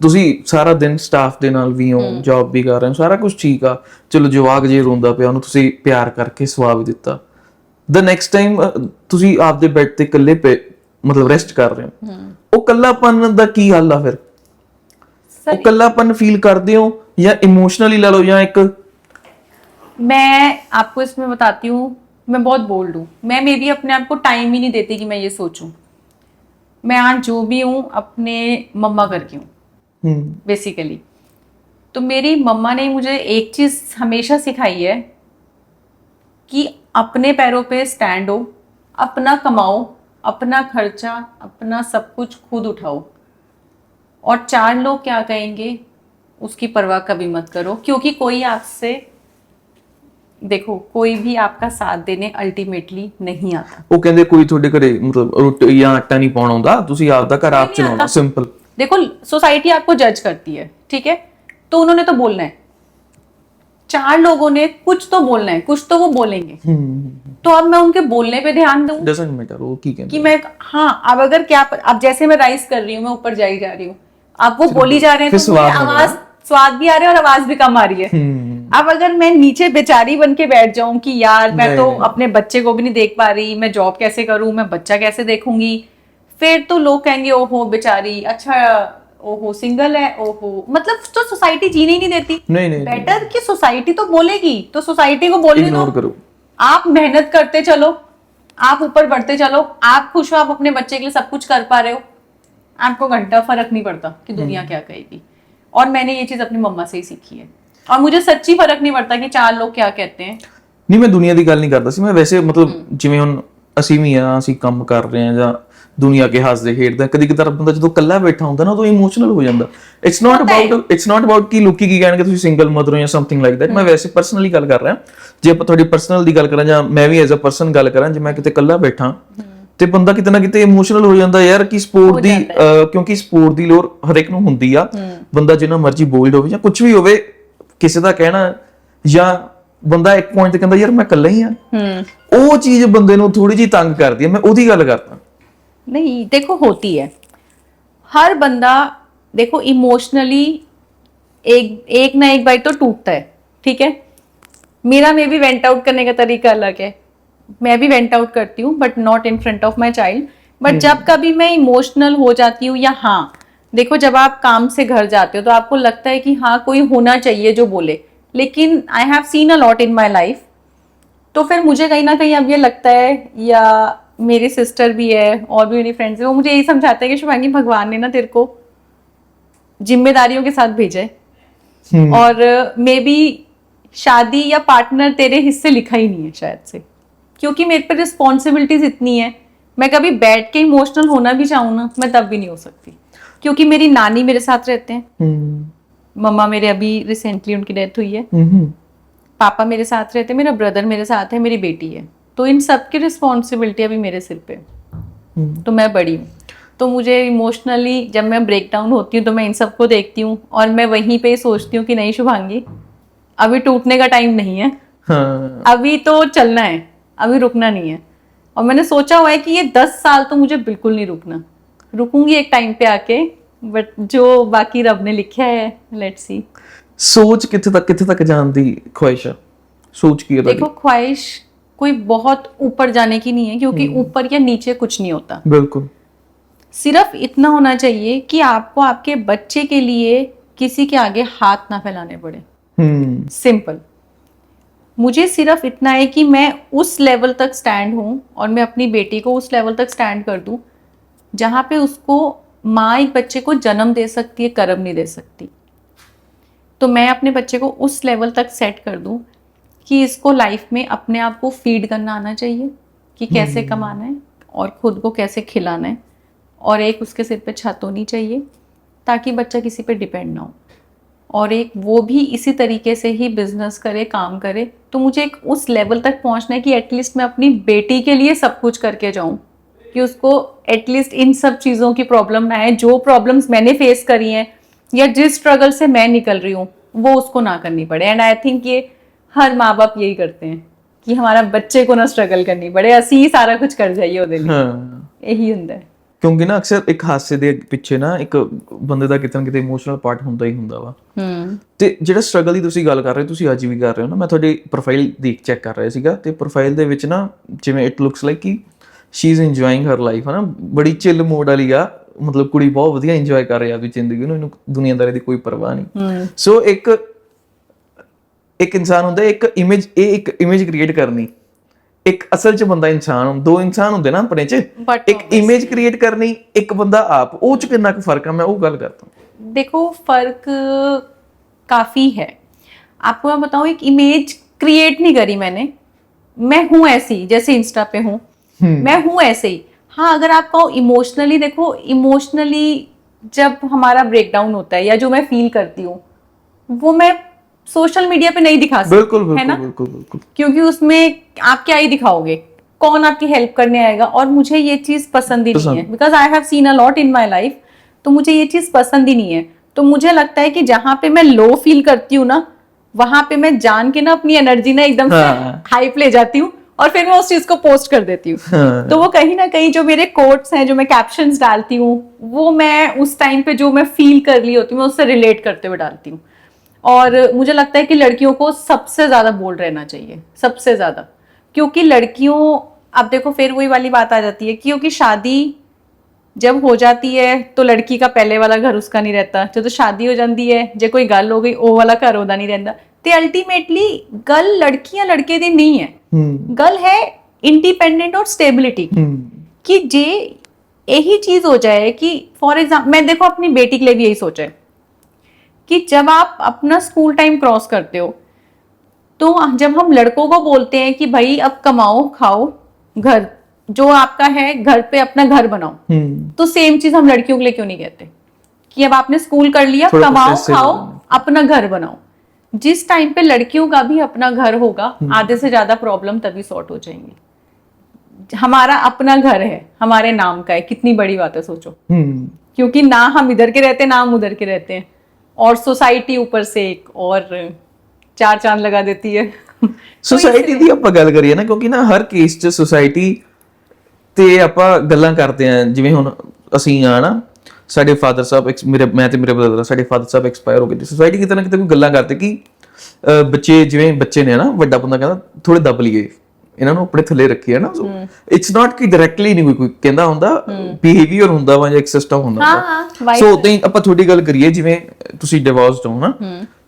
A: ਤੁਸੀਂ ਸਾਰਾ ਦਿਨ ਸਟਾਫ ਦੇ ਨਾਲ ਵੀ ਹੋ, ਜੌਬ ਵੀ ਕਰ ਰਹੇ ਹੋ, ਸਾਰਾ ਕੁਝ ਠੀਕ ਆ, ਚਲੋ ਜਵਾਕ ਜੇ ਰੋਂਦਾ ਪਿਆ ਉਹਨੂੰ ਤੁਸੀਂ ਪਿਆਰ ਕਰਕੇ ਸਵਾ ਵੀ ਦਿੱਤਾ, ਦ ਨੈਕਸਟ ਟਾਈਮ ਤੁਸੀਂ ਆਪਦੇ ਬੈੱਡ ਤੇ ਇਕੱਲੇ ਮਤਲਬ ਰੈਸਟ ਕਰ ਰਹੇ ਹੋ, ਉਹ ਇਕੱਲਾਪਨ ਦਾ ਕੀ ਹੱਲ ਆ ਫਿਰ? ਉਹ ਇਕੱਲਾਪਨ ਫੀਲ ਕਰਦੇ ਹੋ ਜਾਂ ਇਮੋਸ਼ਨਲੀ ਲੈ ਲਓ, ਜਾਂ ਇੱਕ
B: मैं आपको इसमें बताती हूँ, मैं बहुत बोल्ड हूँ। मैं मे भी अपने आप को टाइम ही नहीं देती कि मैं ये सोचूं। मैं आज जो भी हूँ अपने मम्मा करके हूँ बेसिकली। तो मेरी मम्मा ने मुझे एक चीज़ हमेशा सिखाई है कि अपने पैरों पे स्टैंड हो, अपना कमाओ, अपना खर्चा, अपना सब कुछ खुद उठाओ, और 4 लोग क्या कहेंगे उसकी परवाह कभी मत करो। क्योंकि कोई आपसे, देखो कोई भी आपका साथ देने अल्टीमेटली नहीं आता।
A: ਉਹ ਕਹਿੰਦੇ ਕੋਈ ਤੁਹਾਡੇ ਘਰੇ ਮਤਲਬ ਰੋਟੀ ਜਾਂ ਆਟਾ ਨਹੀਂ ਪਾਉਣਾ ਆਉਂਦਾ, ਤੁਸੀਂ ਆਪਦਾ ਘਰ ਆਪ ਚਲਾਉਣਾ, ਸਿੰਪਲ।
B: देखो सोसाइटी आपको जज करती है, ठीक है, तो उन्होंने तो बोलना है, 4 लोगों ने कुछ तो बोलना है, कुछ तो वो बोलेंगे। तो अब मैं उनके बोलने पे ध्यान दूं
A: डजंट मैटर वो की कहते
B: कि मैं, हाँ अब अगर क्या, अब जैसे मैं राइस कर रही हूँ, मैं ऊपर जाई जा रही हूँ, आप वो बोली जा रहे हैं, तो मुझे आवाज, स्वाद भी आ रहा है और आवाज भी कम आ रही है। अब अगर मैं नीचे बेचारी बन के बैठ जाऊं कि यार मैं तो अपने बच्चे को भी नहीं देख पा रही, मैं जॉब कैसे करूं, मैं बच्चा कैसे देखूंगी, फिर तो लोग कहेंगे ओहो बेचारी, अच्छा ओहो सिंगल है, ओहो, मतलब तो सोसाइटी जीने ही नहीं देती।
A: नहीं
B: बेटर कि सोसाइटी तो बोलेगी, तो सोसाइटी को बोलने दो, आप मेहनत करते चलो, आप ऊपर बढ़ते चलो, आप खुश हो, आप अपने बच्चे के लिए सब कुछ कर पा रहे हो, आपको घंटा फर्क नहीं पड़ता कि दुनिया क्या कहेगी। और मैंने ये चीज अपनी मम्मा से ही सीखी है, और मुझे सच्ची फर्क नहीं पड़ता कि 4 लोग क्या कहते हैं।
A: ਨਹੀਂ, ਮੈਂ ਦੁਨੀਆ ਦੀ ਗੱਲ ਨਹੀਂ ਕਰਦਾ ਸੀ, ਮੈਂ ਵੈਸੇ ਮਤਲਬ ਜਿਵੇਂ ਹੁਣ ਅਸੀਂ ਵੀ ਆ, ਅਸੀਂ ਕੰਮ ਕਰ ਰਹੇ ਆ ਜਾਂ ਦੁਨੀਆ ਕੇ ਹੱਸਦੇ ਖੇਡਦੇ, ਕਦੀ ਕਦਾਰ ਬੰਦਾ ਜਦੋਂ ਇਕੱਲਾ ਬੈਠਾ ਹੁੰਦਾ ਨਾ, ਉਦੋਂ ਇਮੋਸ਼ਨਲ ਹੋ ਜਾਂਦਾ। ਇਟਸ ਨਾਟ ਅਬਾਊਟ ਕਿ ਲੋਕੀ ਕੀ ਕਹਿਣਗੇ ਤੁਸੀਂ ਸਿੰਗਲ ਮਦਰ ਹੋ ਜਾਂ ਸਮਥਿੰਗ ਲਾਈਕ ਦੈਟ। ਮੈਂ ਵੈਸੇ ਪਰਸਨਲੀ ਗੱਲ ਕਰ ਰਿਹਾ। ਜੇ ਆਪਾਂ ਤੁਹਾਡੀ ਪਰਸਨਲ ਦੀ ਗੱਲ ਕਰਾਂ ਜਾਂ ਮੈਂ ਵੀ ਐਜ਼ ਅ ਪਰਸਨ ਗੱਲ ਕਰਾਂ, ਜੇ ਮੈਂ ਕਿਤੇ ਇਕੱਲਾ ਬੈਠਾ ਤੇ ਬੰਦਾ ਕਿਤੇ ਨਾ ਕਿਤੇ ਇਮੋਸ਼ਨਲ ਹੋ ਜਾਂਦਾ ਯਾਰ, ਕਿ ਸਪੋਰਟ ਦੀ, ਕਿਉਂਕਿ ਸਪੋਰਟ ਦੀ ਲੋੜ ਹਰ ਇੱਕ ਨੂੰ ਹੁੰਦੀ ਆ। ਬੰਦਾ ਜਿੰਨਾ ਮਰਜ਼ੀ ਬੋਲਡ ਹੋਵੇ ਜਾਂ ਕੁਝ ਵੀ ਹੋਵੇ, ਕਿਸੇ ਦਾ ਕਹਿਣਾ, ਜਾਂ ਬੰਦਾ ਇੱਕ ਪੁਆਇੰਟ ਤੇ ਕਹਿੰਦਾ ਯਾਰ ਮੈਂ ਇਕੱਲਾ ਹੀ ਆ, ਉਹ ਚੀਜ਼ ਬੰਦੇ ਨੂੰ ਥੋੜੀ ਜਿਹੀ ਤੰਗ ਕਰਦੀ ਹੈ। ਮੈਂ ਉਹਦੀ ਗੱਲ ਕਰਦਾ।
B: नहीं देखो होती है, हर बंदा देखो इमोशनली एक ना एक बार तो टूटता है, ठीक है। मेरा मे भी वेंट आउट करने का तरीका अलग है, मैं भी वेंट आउट करती हूँ but not in front of my child. But जब कभी मैं इमोशनल हो जाती हूँ, या हाँ देखो जब आप काम से घर जाते हो तो आपको लगता है कि हाँ कोई होना चाहिए जो बोले, लेकिन I have seen a lot in my life. तो फिर मुझे कहीं ना कहीं अब ये लगता है, या मेरी सिस्टर भी है और भी मेरी फ्रेंड्स है, वो मुझे यही समझाते हैं कि शुभांगी भगवान ने ना तेरे को जिम्मेदारियों के साथ भेजा है, और मे बी शादी या पार्टनर तेरे हिस्से लिखा ही नहीं है शायद से, क्योंकि मेरे पे रिस्पॉन्सिबिलिटीज इतनी है। मैं कभी बैठ के इमोशनल होना भी चाहूँ ना, मैं तब भी नहीं हो सकती, क्योंकि मेरी नानी मेरे साथ रहते हैं, मम्मा मेरे अभी रिसेंटली उनकी डेथ हुई है, पापा मेरे साथ रहते हैं, मेरा ब्रदर मेरे साथ है, मेरी बेटी है, तो इन सब की रिस्पॉन्सिबिलिटी अभी मेरे सिर पे, तो मैं बड़ी हूँ। तो मुझे इमोशनली जब मैं ब्रेक डाउन होती हूँ तो मैं इन सबको देखती हूँ और मैं वहीं पे सोचती हूँ कि नहीं शुभांगी, अभी टूटने का टाइम नहीं है,
A: हाँ।
B: अभी तो चलना है, अभी रुकना नहीं है। और मैंने सोचा हुआ है कि ये 10 साल तो मुझे बिल्कुल नहीं रुकना, रुकूंगी एक टाइम पे आके, बट जो बाकी रब ने लिखा है लेट्स सी।
A: सोच किथे तक जान दी ख्वाहिश है? सोच की है
B: देखो ख्वाहिश कोई बहुत ऊपर जाने की नहीं है, क्योंकि ऊपर या नीचे कुछ नहीं होता,
A: बिल्कुल।
B: सिर्फ इतना होना चाहिए कि आपको आपके बच्चे के लिए किसी के आगे हाथ ना फैलाने पड़े, सिंपल। मुझे सिर्फ इतना है कि मैं उस लेवल तक स्टैंड हूं और मैं अपनी बेटी को उस लेवल तक स्टैंड कर दूं जहां पे उसको माँ एक बच्चे को जन्म दे सकती है, कर्म नहीं दे सकती। तो मैं अपने बच्चे को उस लेवल तक सेट कर दूं कि इसको लाइफ में अपने आप को फीड करना आना चाहिए, कि कैसे कमाना है और खुद को कैसे खिलाना है, और एक उसके सिर पे छत होनी चाहिए ताकि बच्चा किसी पे डिपेंड ना हो, और एक वो भी इसी तरीके से ही बिजनेस करे, काम करे। तो मुझे एक उस लेवल तक पहुंचना है कि एटलीस्ट मैं अपनी बेटी के लिए सब कुछ करके जाऊं, कि उसको एटलीस्ट इन सब चीज़ों की प्रॉब्लम ना आए, जो प्रॉब्लम्स मैंने फेस करी हैं या जिस स्ट्रगल से मैं निकल रही हूँ वो उसको ना करनी पड़े। एंड आई थिंक ये हर माँ बाप यही करते हैं कि हमारा बच्चे को ना स्ट्रगल करनी पड़े, ਅਸੀਂ ਹੀ ਸਾਰਾ ਕੁਝ ਕਰ ਜਾਈਏ ਉਹਦੇ ਲਈ। ਇਹੀ ਹੁੰਦਾ ਹੈ,
A: ਕਿਉਂਕਿ ਨਾ ਅਕਸਰ ਇੱਕ ਹਾਸੇ ਦੇ ਪਿੱਛੇ ਨਾ ਇੱਕ ਬੰਦੇ ਦਾ ਕਿਤੇ ਨਾ ਕਿਤੇ ਇਮੋਸ਼ਨਲ ਪਾਰਟ ਹੁੰਦਾ ਹੀ ਹੁੰਦਾ ਵਾ। ਤੇ ਜਿਹੜਾ ਸਟਰਗਲ ਦੀ ਤੁਸੀਂ ਗੱਲ ਕਰ ਰਹੇ ਹੋ, ਤੁਸੀਂ ਅੱਜ ਵੀ ਕਰ ਰਹੇ ਹੋ ਨਾ, ਮੈਂ ਤੁਹਾਡੀ ਪ੍ਰੋਫਾਈਲ ਦੇਖ ਚੈੱਕ ਕਰ ਰਿਹਾ ਸੀਗਾ, ਤੇ ਪ੍ਰੋਫਾਈਲ ਦੇ ਵਿੱਚ ਨਾ ਜਿਵੇਂ ਇਟ ਲੁਕਸ ਲਾਈਕ ਕਿ she is enjoying Har life, ਹੈ ਨਾ, ਬੜੀ ਚਿਲ ਮੋਡ ਵਾਲੀ ਆ, ਮਤਲਬ ਕੁੜੀ ਬਹੁਤ ਵਧੀਆ ਇੰਜੋਏ ਕਰ ਰਹੀ ਆ ਆਪਣੀ ਜ਼ਿੰਦਗੀ ਨੂੰ, ਇਹਨੂੰ ਦੁਨੀਆਦਾਰੀ ਦੀ ਕੋਈ ਪਰਵਾਹ ਨਹੀਂ। ਸੋ ਇੱਕ ਇਨਸਾਨ ਹੁੰਦਾ, ਇੱਕ ਇਮੇਜ ਕ੍ਰੀਏਟ ਕਰਨੀ, ਇੱਕ ਅਸਲ ਚ ਬੰਦਾ ਇਨਸਾਨ, ਦੋ ਇਨਸਾਨ ਹੁੰਦੇ ਨਾ ਆਪਣੇ ਚ, ਇੱਕ ਇਮੇਜ ਕ੍ਰੀਏਟ ਕਰਨੀ, ਇੱਕ ਬੰਦਾ ਆਪ, ਉਹ ਚ ਕਿੰਨਾ ਕੁ ਫਰਕ ਆ, मैं वो गल करता हूँ।
B: देखो फर्क काफी है, आपको मैं बताऊं, एक इमेज क्रिएट नहीं करी मैंने, मैं हूं ऐसी जैसे इंस्टा पे हूं, मैं हूं ऐसे ही। हाँ अगर आप कहो इमोशनली, देखो इमोशनली जब हमारा ब्रेकडाउन होता है या जो मैं फील करती हूँ वो मैं सोशल मीडिया पे नहीं दिखा सकती,
A: बिल्कुल,
B: है ना,
A: बिल्कुल।
B: क्योंकि उसमें आप क्या ही दिखाओगे, कौन आपकी हेल्प करने आएगा, और मुझे ये चीज पसंद ही नहीं है, because I have seen a lot in my life, तो मुझे ये चीज पसंद ही नहीं है। तो मुझे लगता है कि जहां पे मैं लो फील करती हूँ ना, वहां पे मैं जान के ना अपनी एनर्जी ना एकदम से हाई ले जाती हूँ और फिर मैं उस चीज को पोस्ट कर देती हूँ। तो वो कहीं ना कहीं जो मेरे कोट्स हैं, जो मैं कैप्शंस डालती हूँ, वो मैं उस टाइम पे जो मैं फील कर रही होती हूँ मैं उससे रिलेट करते हुए डालती हूँ। और मुझे लगता है कि लड़कियों को सबसे ज्यादा बोल्ड रहना चाहिए, सबसे ज्यादा, क्योंकि लड़कियों, अब देखो फिर वही वाली बात आ जाती है, क्योंकि शादी जब हो जाती है तो लड़की का पहले वाला घर उसका नहीं रहता, जो तो शादी हो जाती है जो कोई गल हो गई वो वाला घर होता नहीं रहता। तो अल्टीमेटली गल लड़कियां लड़के दी नहीं है, गल है इंडिपेंडेंट और स्टेबिलिटी कि जे यही चीज हो जाए कि फॉर एग्जाम्पल, मैं देखो अपनी बेटी के लिए भी यही सोचा है कि जब आप अपना स्कूल टाइम क्रॉस करते हो तो जब हम लड़कों को बोलते हैं कि भाई अब कमाओ खाओ, घर जो आपका है घर पे अपना घर बनाओ, तो सेम चीज हम लड़कियों के लिए क्यों नहीं कहते कि अब आपने स्कूल कर लिया, कमाओ खाओ अपना घर बनाओ। जिस टाइम पे लड़कियों का भी अपना घर होगा, आधे से ज्यादा प्रॉब्लम तभी सॉर्ट हो जाएंगी। हमारा अपना घर है, हमारे नाम का है, कितनी बड़ी बात है सोचो, क्योंकि ना हम इधर के रहते हैं ना हम उधर के रहते हैं, और सोसाइटी ऊपर से एक और चार चांद लगा देती है।
A: सोसाइटी ਦੀ ਆਪਾਂ ਗੱਲ ਕਰੀਏ ਨਾ, ਕਿਉਂਕਿ ਨਾ ਹਰ ਕੇਸ 'ਚ ਸੋਸਾਇਟੀ ਤੇ ਆਪਾਂ ਗੱਲਾਂ ਕਰਦੇ ਆ, ਜਿਵੇਂ ਹੁਣ ਅਸੀਂ ਆ ਨਾ, ਸਾਡੇ ਫਾਦਰ ਸਾਹਿਬ ਮੈਂ ਤੇ ਮੇਰੇ ਬ੍ਰਦਰ, ਸਾਡੇ ਫਾਦਰ ਸਾਹਿਬ ਐਕਸਪਾਇਰ ਹੋ ਗਏ, ਸੋਸਾਇਟੀ ਕਿਤੇ ਨਾ ਕਿਤੇ ਕੋਈ ਗੱਲਾਂ ਕਰਦੇ ਕਿ ਬੱਚੇ ਜਿਵੇਂ ਬੱਚੇ ਨੇ ਨਾ, ਵੱਡਾ ਬੰਦਾ ਕਹਿੰਦਾ ਥੋੜੇ ਦੱਬ ਲਈਏ ਇਹਨਾਂ ਨੂੰ ਆਪਣੇ ਥੱਲੇ ਰੱਖੀ ਹੈ ਨਾ, ਸੋ ਇਟਸ ਨਾਟ ਕਿ ਡਾਇਰੈਕਟਲੀ ਨਹੀਂ ਕੋਈ ਕਹਿੰਦਾ ਹੁੰਦਾ, ਬਿਹੇਵੀਅਰ ਹੁੰਦਾ ਵਾ ਜਾਂ ਇੱਕ ਸਿਸਟਮ ਹੁੰਦਾ। ਸੋ ਉਦਾਂ ਹੀ ਆਪਾਂ ਤੁਹਾਡੀ ਗੱਲ ਕਰੀਏ, ਜਿਵੇਂ ਤੁਸੀਂ ਡਿਵੋਰਸਡ ਹੋ ਨਾ,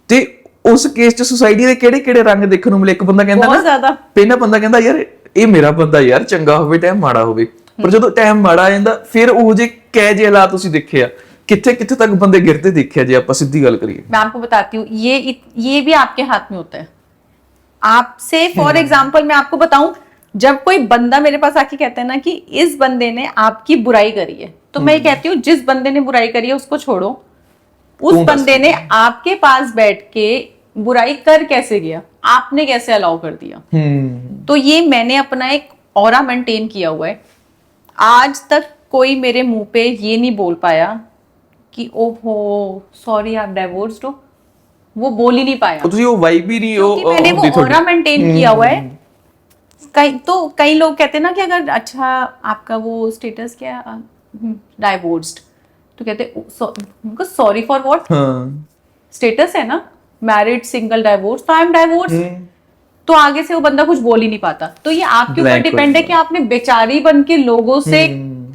A: ਤੇ ਉਸ ਕੇਸ 'ਚ ਸੁਸਾਇਟੀ ਦੇ ਕਿਹੜੇ ਰੰਗ ਦੇਖਣ ਨੂੰ ਮਿਲੇ? ਇੱਕ ਬੰਦਾ ਕਹਿੰਦਾ ਨਾ, ਪਹਿਲਾ ਬੰਦਾ ਕਹਿੰਦਾ ਯਾਰ ਇਹ ਮੇਰਾ ਬੰਦਾ ਯਾਰ, ਚੰਗਾ ਹੋਵੇ ਟਾਈਮ ਮਾੜਾ ਹੋਵੇ, ਪਰ ਜਦੋਂ ਟਾਈਮ ਮਾੜਾ ਆ ਜਾਂਦਾ ਫਿਰ ਉਹ ਜੇ ਕਹਿ ਜੇ ਹਾਲਾਤ ਤੁਸੀਂ ਦੇਖਿਆ, कितने तक बंदे गिरते देखे जी, आप सीधी गल करिए।
B: मैं आपको बताती हूँ, ये भी आपके हाथ में होता है। आपसे फॉर एग्जांपल मैं आपको बताऊं, जब कोई बंदा मेरे पास आके कहता है ना कि इस बंदे ने आपकी बुराई करी है, तो मैं कहती हूँ जिस बंदे ने बुराई करी है उसको छोड़ो, उस बंदे ने आपके पास बैठ के बुराई कर कैसे गया, आपने कैसे अलाउ कर दिया। तो ये मैंने अपना एक ऑरा मेंटेन किया हुआ है। आज तक कोई मेरे मुंह पे ये नहीं बोल पाया कि ओहो सॉरी आप डाइवोर्स्ड हो, वो बोल ही नहीं पाया।
A: तो वो वाइब ही नहीं,
B: क्योंकि मैंने वो ऑरा मेंटेन किया हुआ है। कई लोग कहते हैं ना कि अगर अच्छा आपका वो स्टेटस क्या डाइवोर्स्ड, तो कहते सॉरी फॉर व्हाट, स्टेटस है ना मैरिड सिंगल डाइवोर्स, तो आई एम डाइवोर्स्ड, तो आगे से वो बंदा कुछ बोल ही नहीं पाता। तो ये आपके ऊपर डिपेंड है कि आपने बेचारी बन के लोगों से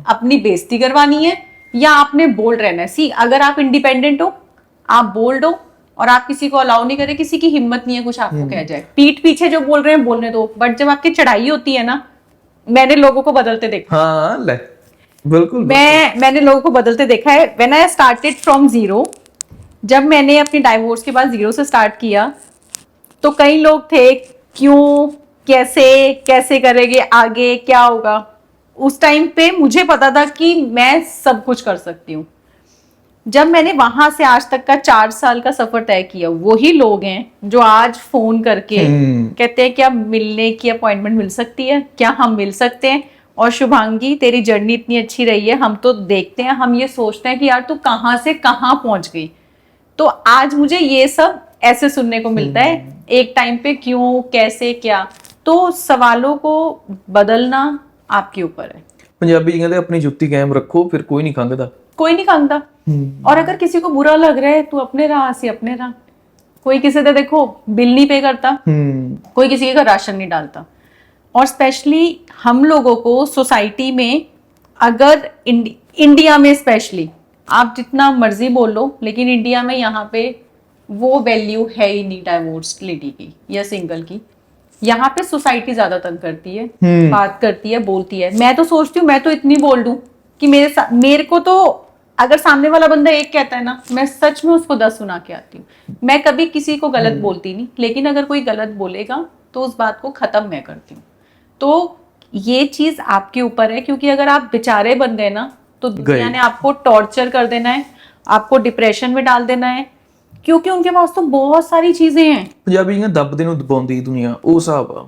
B: अपनी बेइज्जती करवानी है या आपने बोल्ड रहना है। सी, अगर आप इंडिपेंडेंट हो, आप बोल्ड हो और आप किसी को अलाउ नहीं करे, किसी की हिम्मत नहीं है कुछ आपको कह जाए, पीठ पीछे जो बोल रहे हैं बोलने दो, बट जब आपकी चढ़ाई होती है ना, मैंने लोगों को बदलते देखा।
A: हाँ, ले, बिल्कुल
B: मैंने लोगों को बदलते देखा है। When I started from zero, जब मैंने अपनी डाइवोर्स के बाद जीरो से स्टार्ट किया, तो कई लोग थे क्यों, कैसे करेंगे आगे, क्या होगा। उस टाइम पे मुझे पता था कि मैं सब कुछ कर सकती हूँ। जब मैंने वहां से आज तक का 4 साल का सफर तय किया, वही लोग हैं जो आज फोन करके कहते हैं क्या मिलने की अपॉइंटमेंट मिल सकती है, क्या हम मिल सकते हैं, और शुभांगी तेरी जर्नी इतनी अच्छी रही है, हम तो देखते हैं, हम ये सोचते हैं कि यार तू कहाँ से कहाँ पहुंच गई। तो आज मुझे ये सब ऐसे सुनने को मिलता है एक टाइम पे, क्यों, कैसे, क्या। तो सवालों को बदलना आपके ऊपर है।
A: पंजाबी जी कहते अपनी जुत्ती कायम रखो, फिर कोई नहीं खंगदा,
B: कोई नहीं खंगदा। और अगर किसी को बुरा लग रहा है, तू अपने राह से अपने राह, कोई किसी से देखो बिल नहीं पे करता, कोई किसी का राशन नहीं डालता। और स्पेशली हम लोगों को सोसाइटी में, अगर इंडिया में स्पेशली, आप जितना मर्जी बोल लो, लेकिन इंडिया में यहाँ पे वो वैल्यू है ही नहीं डाइवोर्स्ड लेडी की या सिंगल की। यहाँ पे सोसाइटी ज्यादा तंग करती है, बात करती है, बोलती है। मैं तो सोचती हूँ मैं तो इतनी बोल दूं कि मेरे को तो अगर सामने वाला बंदा एक कहता है ना, मैं सच में उसको 10 सुना के आती हूँ। मैं कभी किसी को गलत बोलती नहीं, लेकिन अगर कोई गलत बोलेगा तो उस बात को खत्म मैं करती हूँ। तो ये चीज आपके ऊपर है, क्योंकि अगर आप बेचारे बन गए ना, तो दुनिया ने आपको टॉर्चर कर देना है, आपको डिप्रेशन में डाल देना है, क्योंकि उनके पास तो बहुत सारी चीजें हैं।
A: पंजाबी ने दबदे नु दबाउंदी दुनिया, ओ हिसाब आ।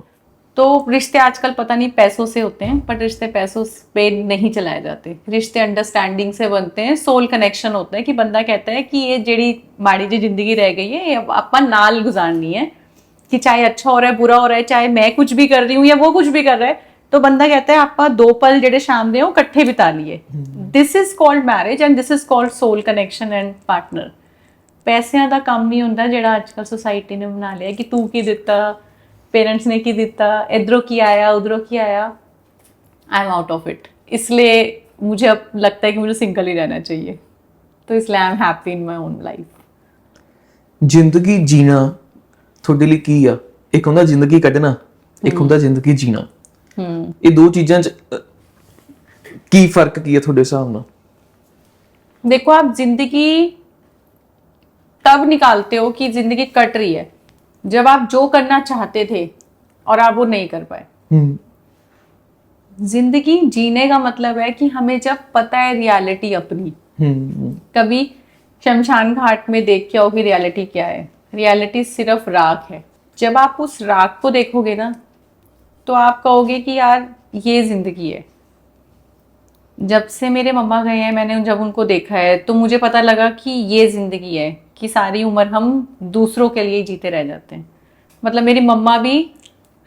B: तो रिश्ते आजकल पता नहीं पैसों से होते हैं, बट रिश्ते पैसों पे नहीं चलाए जाते। रिश्ते अंडरस्टैंडिंग से बनते हैं, सोल कनेक्शन होता है कि बंदा कहता है कि ये जेड़ी माड़ी जी जिंदगी रह गई है, ये अपन नाल गुजारनी है, कि चाहे अच्छा हो रहा है, बुरा हो रहा है, चाहे मैं कुछ भी कर रही हूँ या वो कुछ भी कर रहा है, तो बंदा कहता है आपा 2 पल जेड़े शाम दे इकट्ठे बिता लिए। This is called marriage and this is called soul connection and partner. पैसों का काम नहीं होता जेड़ा आजकल सोसाइटी ने बना लिया कि तू की दिता, पेरेंट्स ने की दिता, इधरों की आया, उधरों की आया। I am out of it. इसलिए मुझे अब लगता है कि मुझे सिंगल ही रहना चाहिए, तो इसलिए I am happy in my own life.
A: जिंदगी जीना ਤੁਹਾਡੇ ਲਈ ਕੀ ਆ? ਇੱਕ ਹੁੰਦਾ ਜ਼ਿੰਦਗੀ ਕੱਢਣਾ, ਇੱਕ ਹੁੰਦਾ ਜ਼ਿੰਦਗੀ ਜੀਣਾ। ਇਹ ਦੋ ਚੀਜ਼ਾਂ 'ਚ ਕੀ ਫਰਕ ਕੀ ਹੈ ਤੁਹਾਡੇ ਹਿਸਾਬ ਨਾਲ?
B: देखो, आप जिंदगी तब निकालते हो कि जिंदगी कट रही है जब आप जो करना चाहते थे और आप वो नहीं कर पाए। जिंदगी जीने का मतलब है कि हमें जब पता है रियलिटी अपनी, कभी शमशान घाट में देख के आओ कि रियलिटी क्या है। रियलिटी सिर्फ राख है। जब आप उस राख को देखोगे ना, तो आप कहोगे कि यार ये जिंदगी है। जब से मेरे मम्मा गए हैं, मैंने जब उनको देखा है, तो मुझे पता लगा कि ये जिंदगी है, कि सारी उम्र हम दूसरों के लिए जीते रह जाते हैं। मतलब मेरी मम्मा भी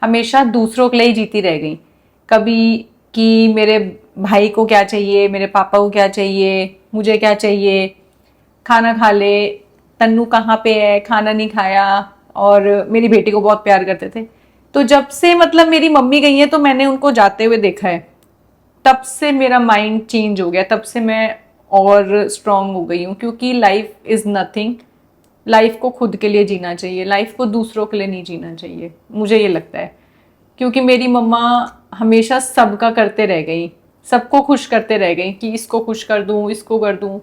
B: हमेशा दूसरों के लिए ही जीती रह गई। कभी कि मेरे भाई को क्या चाहिए, मेरे पापा को क्या चाहिए, मुझे क्या चाहिए, खाना खा ले, तन्नू कहाँ पे है, खाना नहीं खाया। और मेरी बेटी को बहुत प्यार करते थे। तो जब से मतलब मेरी मम्मी गई है तो मैंने उनको जाते हुए देखा है, तब से मेरा माइंड चेंज हो गया, तब से मैं और स्ट्रांग हो गई हूँ, क्योंकि लाइफ इज नथिंग। लाइफ को खुद के लिए जीना चाहिए, लाइफ को दूसरों के लिए नहीं जीना चाहिए, मुझे ये लगता है। क्योंकि मेरी मम्मा हमेशा सबका करते रह गई, सबको खुश करते रह गई कि इसको खुश कर दूं, इसको कर दूं।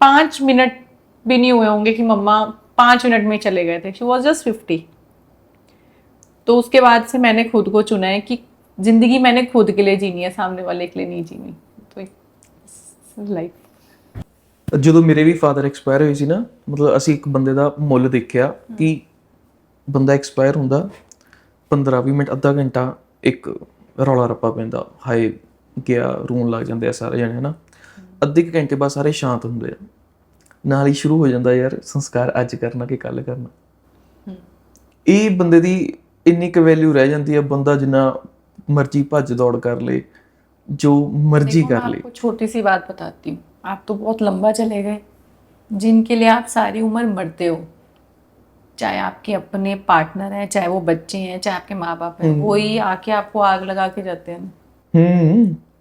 B: 5 मिनट भी नहीं हुए होंगे कि मम्मा 5 मिनट में चले गए थे। She was just 50। तो उसके बाद से मैंने खुद को चुना है कि जिंदगी मैंने खुद के लिए जीनी है, सामने वाले के लिए नहीं जीनी। तो लाइफ
A: ਜਦੋਂ ਮੇਰੇ ਵੀ ਫਾਦਰ ਐਕਸਪਾਇਰ ਹੋਏ ਸੀ ਨਾ, ਮਤਲਬ ਅਸੀਂ ਇੱਕ ਬੰਦੇ ਦਾ ਮੁੱਲ ਦੇਖਿਆ ਕਿ ਬੰਦਾ ਐਕਸਪਾਇਰ ਹੁੰਦਾ 15-20 ਮਿੰਟ, ਅੱਧਾ ਘੰਟਾ ਇੱਕ ਰੌਲਾ ਰੱਪਾ ਪੈਂਦਾ, ਹਾਏ ਗਿਆ, ਰੋਣ ਲੱਗ ਜਾਂਦੇ ਆ ਸਾਰੇ ਜਣੇ ਹਨਾ। ਅੱਧੇ ਕੁ ਘੰਟੇ ਬਾਅਦ ਸਾਰੇ ਸ਼ਾਂਤ ਹੁੰਦੇ ਆ, ਨਾਲ ਹੀ ਸ਼ੁਰੂ ਹੋ ਜਾਂਦਾ ਯਾਰ ਸੰਸਕਾਰ ਅੱਜ ਕਰਨਾ ਕਿ ਕੱਲ ਕਰਨਾ। ਇਹ ਬੰਦੇ ਦੀ ਇੰਨੀ ਕੁ ਵੈਲਿਊ ਰਹਿ ਜਾਂਦੀ ਆ, ਬੰਦਾ ਜਿੰਨਾ ਮਰਜ਼ੀ ਭੱਜ ਦੌੜ ਕਰ ਲੇ, जो मर्जी कर ले।
B: आपको छोटी सी बात बताती हूँ, आप तो बहुत लंबा चले गए। जिनके लिए आप सारी उम्र मरते हो, चाहे आपके अपने पार्टनर हैं, चाहे वो बच्चे हैं, चाहे आपके माँ बाप हैं, वही आके आपको आग लगा के जाते हैं।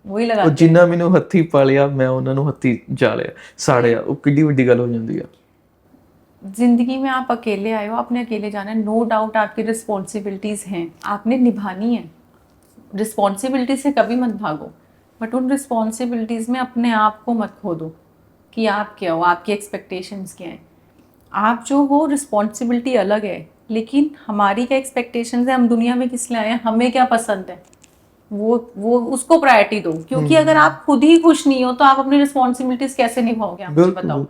B: वही लगा
A: जिन्ना मैनू हत्थी पालिया मैं उन्होंने हत्थी जालिया साड़िया, वो किड्डी वड्डी गल हो जाती है।
B: जिंदगी में आप अकेले आए हो, आपने अकेले जाना है। नो डाउट आपकी रिस्पॉन्सिबिलिटीज हैं, आपने निभानी है। रिस्पॉन्सिबिलिटी से कभी मत भागो, बट उन रिस्पॉन्सिबिलिटीज में अपने आप को मत खो दो कि आप क्या हो, आपकी एक्सपेक्टेशंस क्या हैं। आप जो हो, रिस्पॉन्सिबिलिटी अलग है, लेकिन हमारी क्या एक्सपेक्टेशंस है, हम दुनिया में किस लिए आए हैं, हमें क्या पसंद है, वो उसको प्रायोरिटी दो। क्योंकि अगर आप खुद ही खुश नहीं हो तो आप अपनी रिस्पॉन्सिबिलिटीज कैसे निभाओगे, आप मुझे बताओ।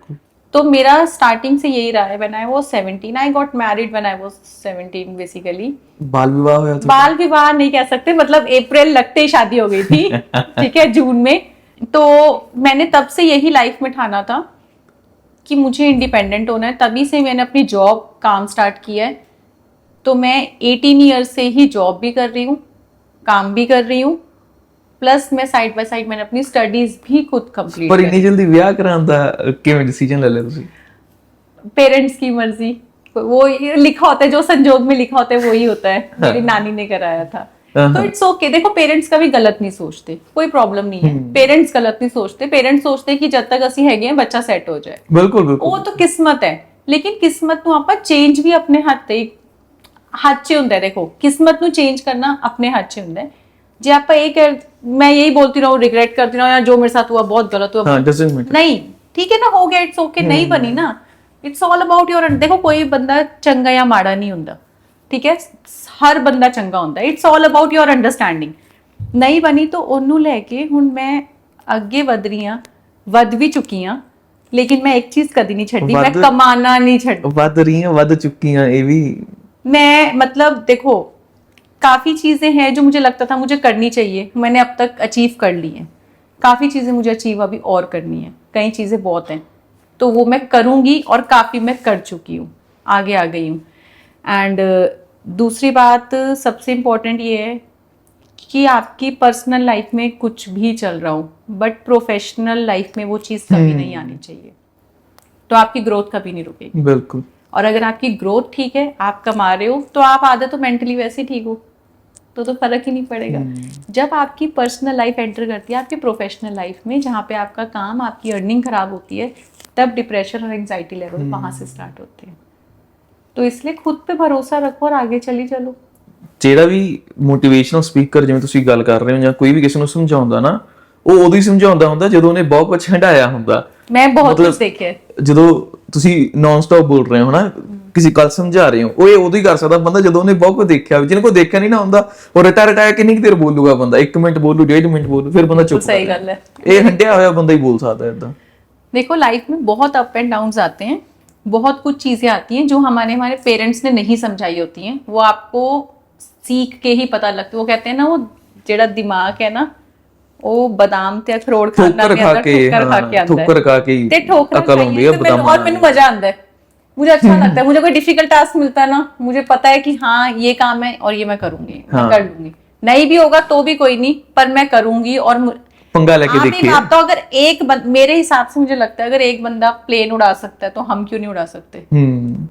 B: तो मेरा स्टार्टिंग से यही रहा है। When I was 17 I got married, when I was 17 basically.
A: बाल विवाह हुआ था?
B: बाल विवाह नहीं कह सकते, मतलब अप्रैल लगते ही शादी हो गई थी। ठीक है, जून में। तो मैंने तब से यही लाइफ में ठाना था कि मुझे इंडिपेंडेंट होना है। तभी से मैंने अपनी जॉब काम स्टार्ट किया है। तो मैं 18 ईयर्स से ही जॉब भी कर रही हूँ, काम भी कर रही हूँ, प्लस मैं साइड बाय साइड मैंने अपनी स्टडीज भी खुद कंप्लीट
A: पर इतनी जल्दी विआह कराने दा किवें डिसीजन ले लिया तुसी?
B: पेरेंट्स की मर्जी, वो लिखा होता है, जो संजोग में लिखा होता है वही होता है। मेरी नानी ने कराया था, तो इट्स ओके। देखो, पेरेंट्स कभी गलत नहीं सोचते, कोई प्रॉब्लम नहीं है। पेरेंट्स गलत नहीं सोचते, पेरेंट्स सोचते कि जब तक ਅਸੀਂ ਹੈਗੇ ਆ ਬੱਚਾ ਸੈੱਟ ਹੋ ਜਾਏ।
A: ਬਿਲਕੁਲ ਬਿਲਕੁਲ,
B: ਉਹ ਤਾਂ ਕਿਸਮਤ ਹੈ। ਲੇਕਿਨ ਕਿਸਮਤ ਨੂੰ ਆਪਾਂ ਚੇਂਜ ਵੀ ਆਪਣੇ ਹੱਥ 'ਚ ਹੁੰਦਾ ਹੈ। ਦੇਖੋ, ਕਿਸਮਤ ਨੂੰ ਚੇਂਜ ਕਰਨਾ ਆਪਣੇ ਹੱਥ 'ਚ ਹੁੰਦਾ ਹੈ। जे आप एक, मैं यही बोलती रहूं, रिग्रेट करती रहूं, यार जो मेरे साथ हुआ बहुत गलत हुआ, नहीं, ठीक है ना, हो गया, इट्स ओके। नहीं बनी ना, इट्स ऑल अबाउट योर। देखो, कोई बंदा चंगा या माड़ा नहीं हुंदा, ठीक है, हर बंदा चंगा हुंदा। It's all about your understanding. नहीं बनी तो ओनू लैके हुण मैं अगे वध रही हां, वध भी चुकी हां, लेकिन मैं एक चीज कदी नहीं छड्डी, मैं कमाना नहीं छड्डी।
A: वध रही हां, वध चुकी हां, ये भी मैं,
B: मतलब देखो, काफ़ी चीज़ें हैं जो मुझे लगता था मुझे करनी चाहिए, मैंने अब तक अचीव कर ली हैं। काफ़ी चीज़ें मुझे अचीव अभी और करनी है, कई चीज़ें बहुत हैं, तो वो मैं करूँगी, और काफ़ी मैं कर चुकी हूँ, आगे आ गई हूँ। एंड दूसरी बात सबसे इम्पोर्टेंट ये है कि आपकी पर्सनल लाइफ में कुछ भी चल रहा हो, बट प्रोफेशनल लाइफ में वो चीज़ कभी नहीं आनी चाहिए, तो आपकी ग्रोथ कभी नहीं रुकेगी।
A: बिल्कुल।
B: और अगर आपकी ग्रोथ ठीक है, आप कमा रहे हो, तो आप आधे तो मेंटली वैसे ही ठीक हो, तो फर्क ही नहीं पड़ेगा। जब आपकी पर्सनल लाइफ एंटर करती है आपकी प्रोफेशनल लाइफ में, जहाँ पे आपका काम, आपकी अर्निंग खराब होती है, तब डिप्रेशन और एंजाइटी लेवल वहाँ से स्टार्ट होते हैं। तो इसलिए खुद पे भरोसा रखो और आगे चली चलो।
A: ਜਿਹੜਾ ਵੀ ਮੋਟੀਵੇਸ਼ਨਲ ਸਪੀਕਰ, ਜਿਵੇਂ ਤੁਸੀਂ ਗੱਲ ਕਰ ਰਹੇ ਹੋ, ਜਾਂ ਕੋਈ ਵੀ ਕਿਸੇ ਨੂੰ ਸਮਝਾਉਂਦਾ ਨਾ, ਉਹ ਉਦੋਂ ਹੀ ਸਮਝਾਉਂਦਾ ਹੁੰਦਾ ਜਦੋਂ ਉਹਨੇ ਬਹੁਤ ਕੁਝ ਹੰਡਾਇਆ ਹੁੰਦਾ।
B: ਮੈਂ ਬਹੁਤ ਕੁਝ ਦੇਖਿਆ।
A: ਜਦੋਂ ਤੁਸੀਂ ਨਾਨ ਸਟਾਪ ਬੋਲ ਰਹੇ ਹੋ ਨਾ, ਕਿਸੇ ਗੱਲ ਸਮਝਾ ਰਹੇ ਹੋ, ਉਹ ਇਹ ਉਦੋਂ ਹੀ ਕਰ ਸਕਦਾ ਬੰਦਾ ਜਦੋਂ ਉਹਨੇ ਬਹੁਤ ਕੁਝ ਦੇਖਿਆ। ਜਿਹਨੇ ਕੋਈ ਦੇਖਿਆ ਨਹੀਂ ਨਾ ਹੁੰਦਾ, ਉਹ ਰਟਾ ਕਿੰਨੀ ਕੁ ਦੇਰ ਬੋਲੂਗਾ ਬੰਦਾ? 1 ਮਿੰਟ ਬੋਲੂ, 1.5 ਮਿੰਟ ਬੋਲੂ, ਫਿਰ ਬੰਦਾ ਚੁੱਪ।
B: सही गल है।
A: ਇਹ ਹੰਡਿਆ ਹੋਇਆ ਬੰਦਾ ਹੀ ਬੋਲ ਸਕਦਾ ਇਦਾਂ।
B: देखो, लाइफ में बहुत अप एंड डाउन्स आते हैं, बहुत कुछ चीज़ें आती हैं जो हमारे पेरेंट्स ने नहीं समझाई होती हैं, वो आपको सीख के ही पता लगती है। वो कहते हैं ना, वो जेड़ा दिमाग है ना, वो बादाम ते अखरोट खाना
A: ठोकर खा के
B: आता है,
A: ठोकर खा के
B: ते ठोकर
A: अकल होंदी है बादाम।
B: और मैंने मजा आता है, मुझे अच्छा लगता है। मुझे कोई डिफिकल्ट टास्क मिलता है ना, मुझे पता है कि हाँ ये काम है और ये मैं करूंगी, मैं कर लूंगी। नहीं भी होगा तो भी कोई नहीं, पर मैं करूंगी। और
A: पंगा लेके देखिए।
B: आप तो अगर मेरे हिसाब से मुझे लगता है अगर एक बंदा प्लेन उड़ा सकता है तो हम क्यों नहीं उड़ा सकते?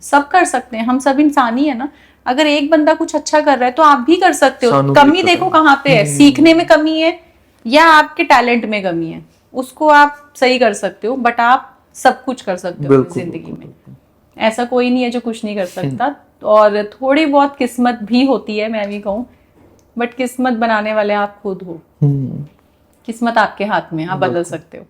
B: सब कर सकते हैं, हम सब इंसान ही है ना। अगर एक बंदा कुछ अच्छा कर रहा है तो आप भी कर सकते हो।
A: सानू भी
B: कमी
A: पता
B: देखो
A: है।
B: कहाँ पे है, सीखने में कमी है या आपके टैलेंट में कमी है, उसको आप सही कर सकते हो। बट आप सब कुछ कर सकते हो अपनी
A: बिल्कुल,
B: जिंदगी
A: बिल्कुल,
B: में, ऐसा कोई नहीं है जो कुछ नहीं कर सकता। और थोड़ी बहुत किस्मत भी होती है, मैं भी कहूँ, बट किस्मत बनाने वाले आप खुद हो। किस्मत आपके हाथ में है, आप बदल सकते हो।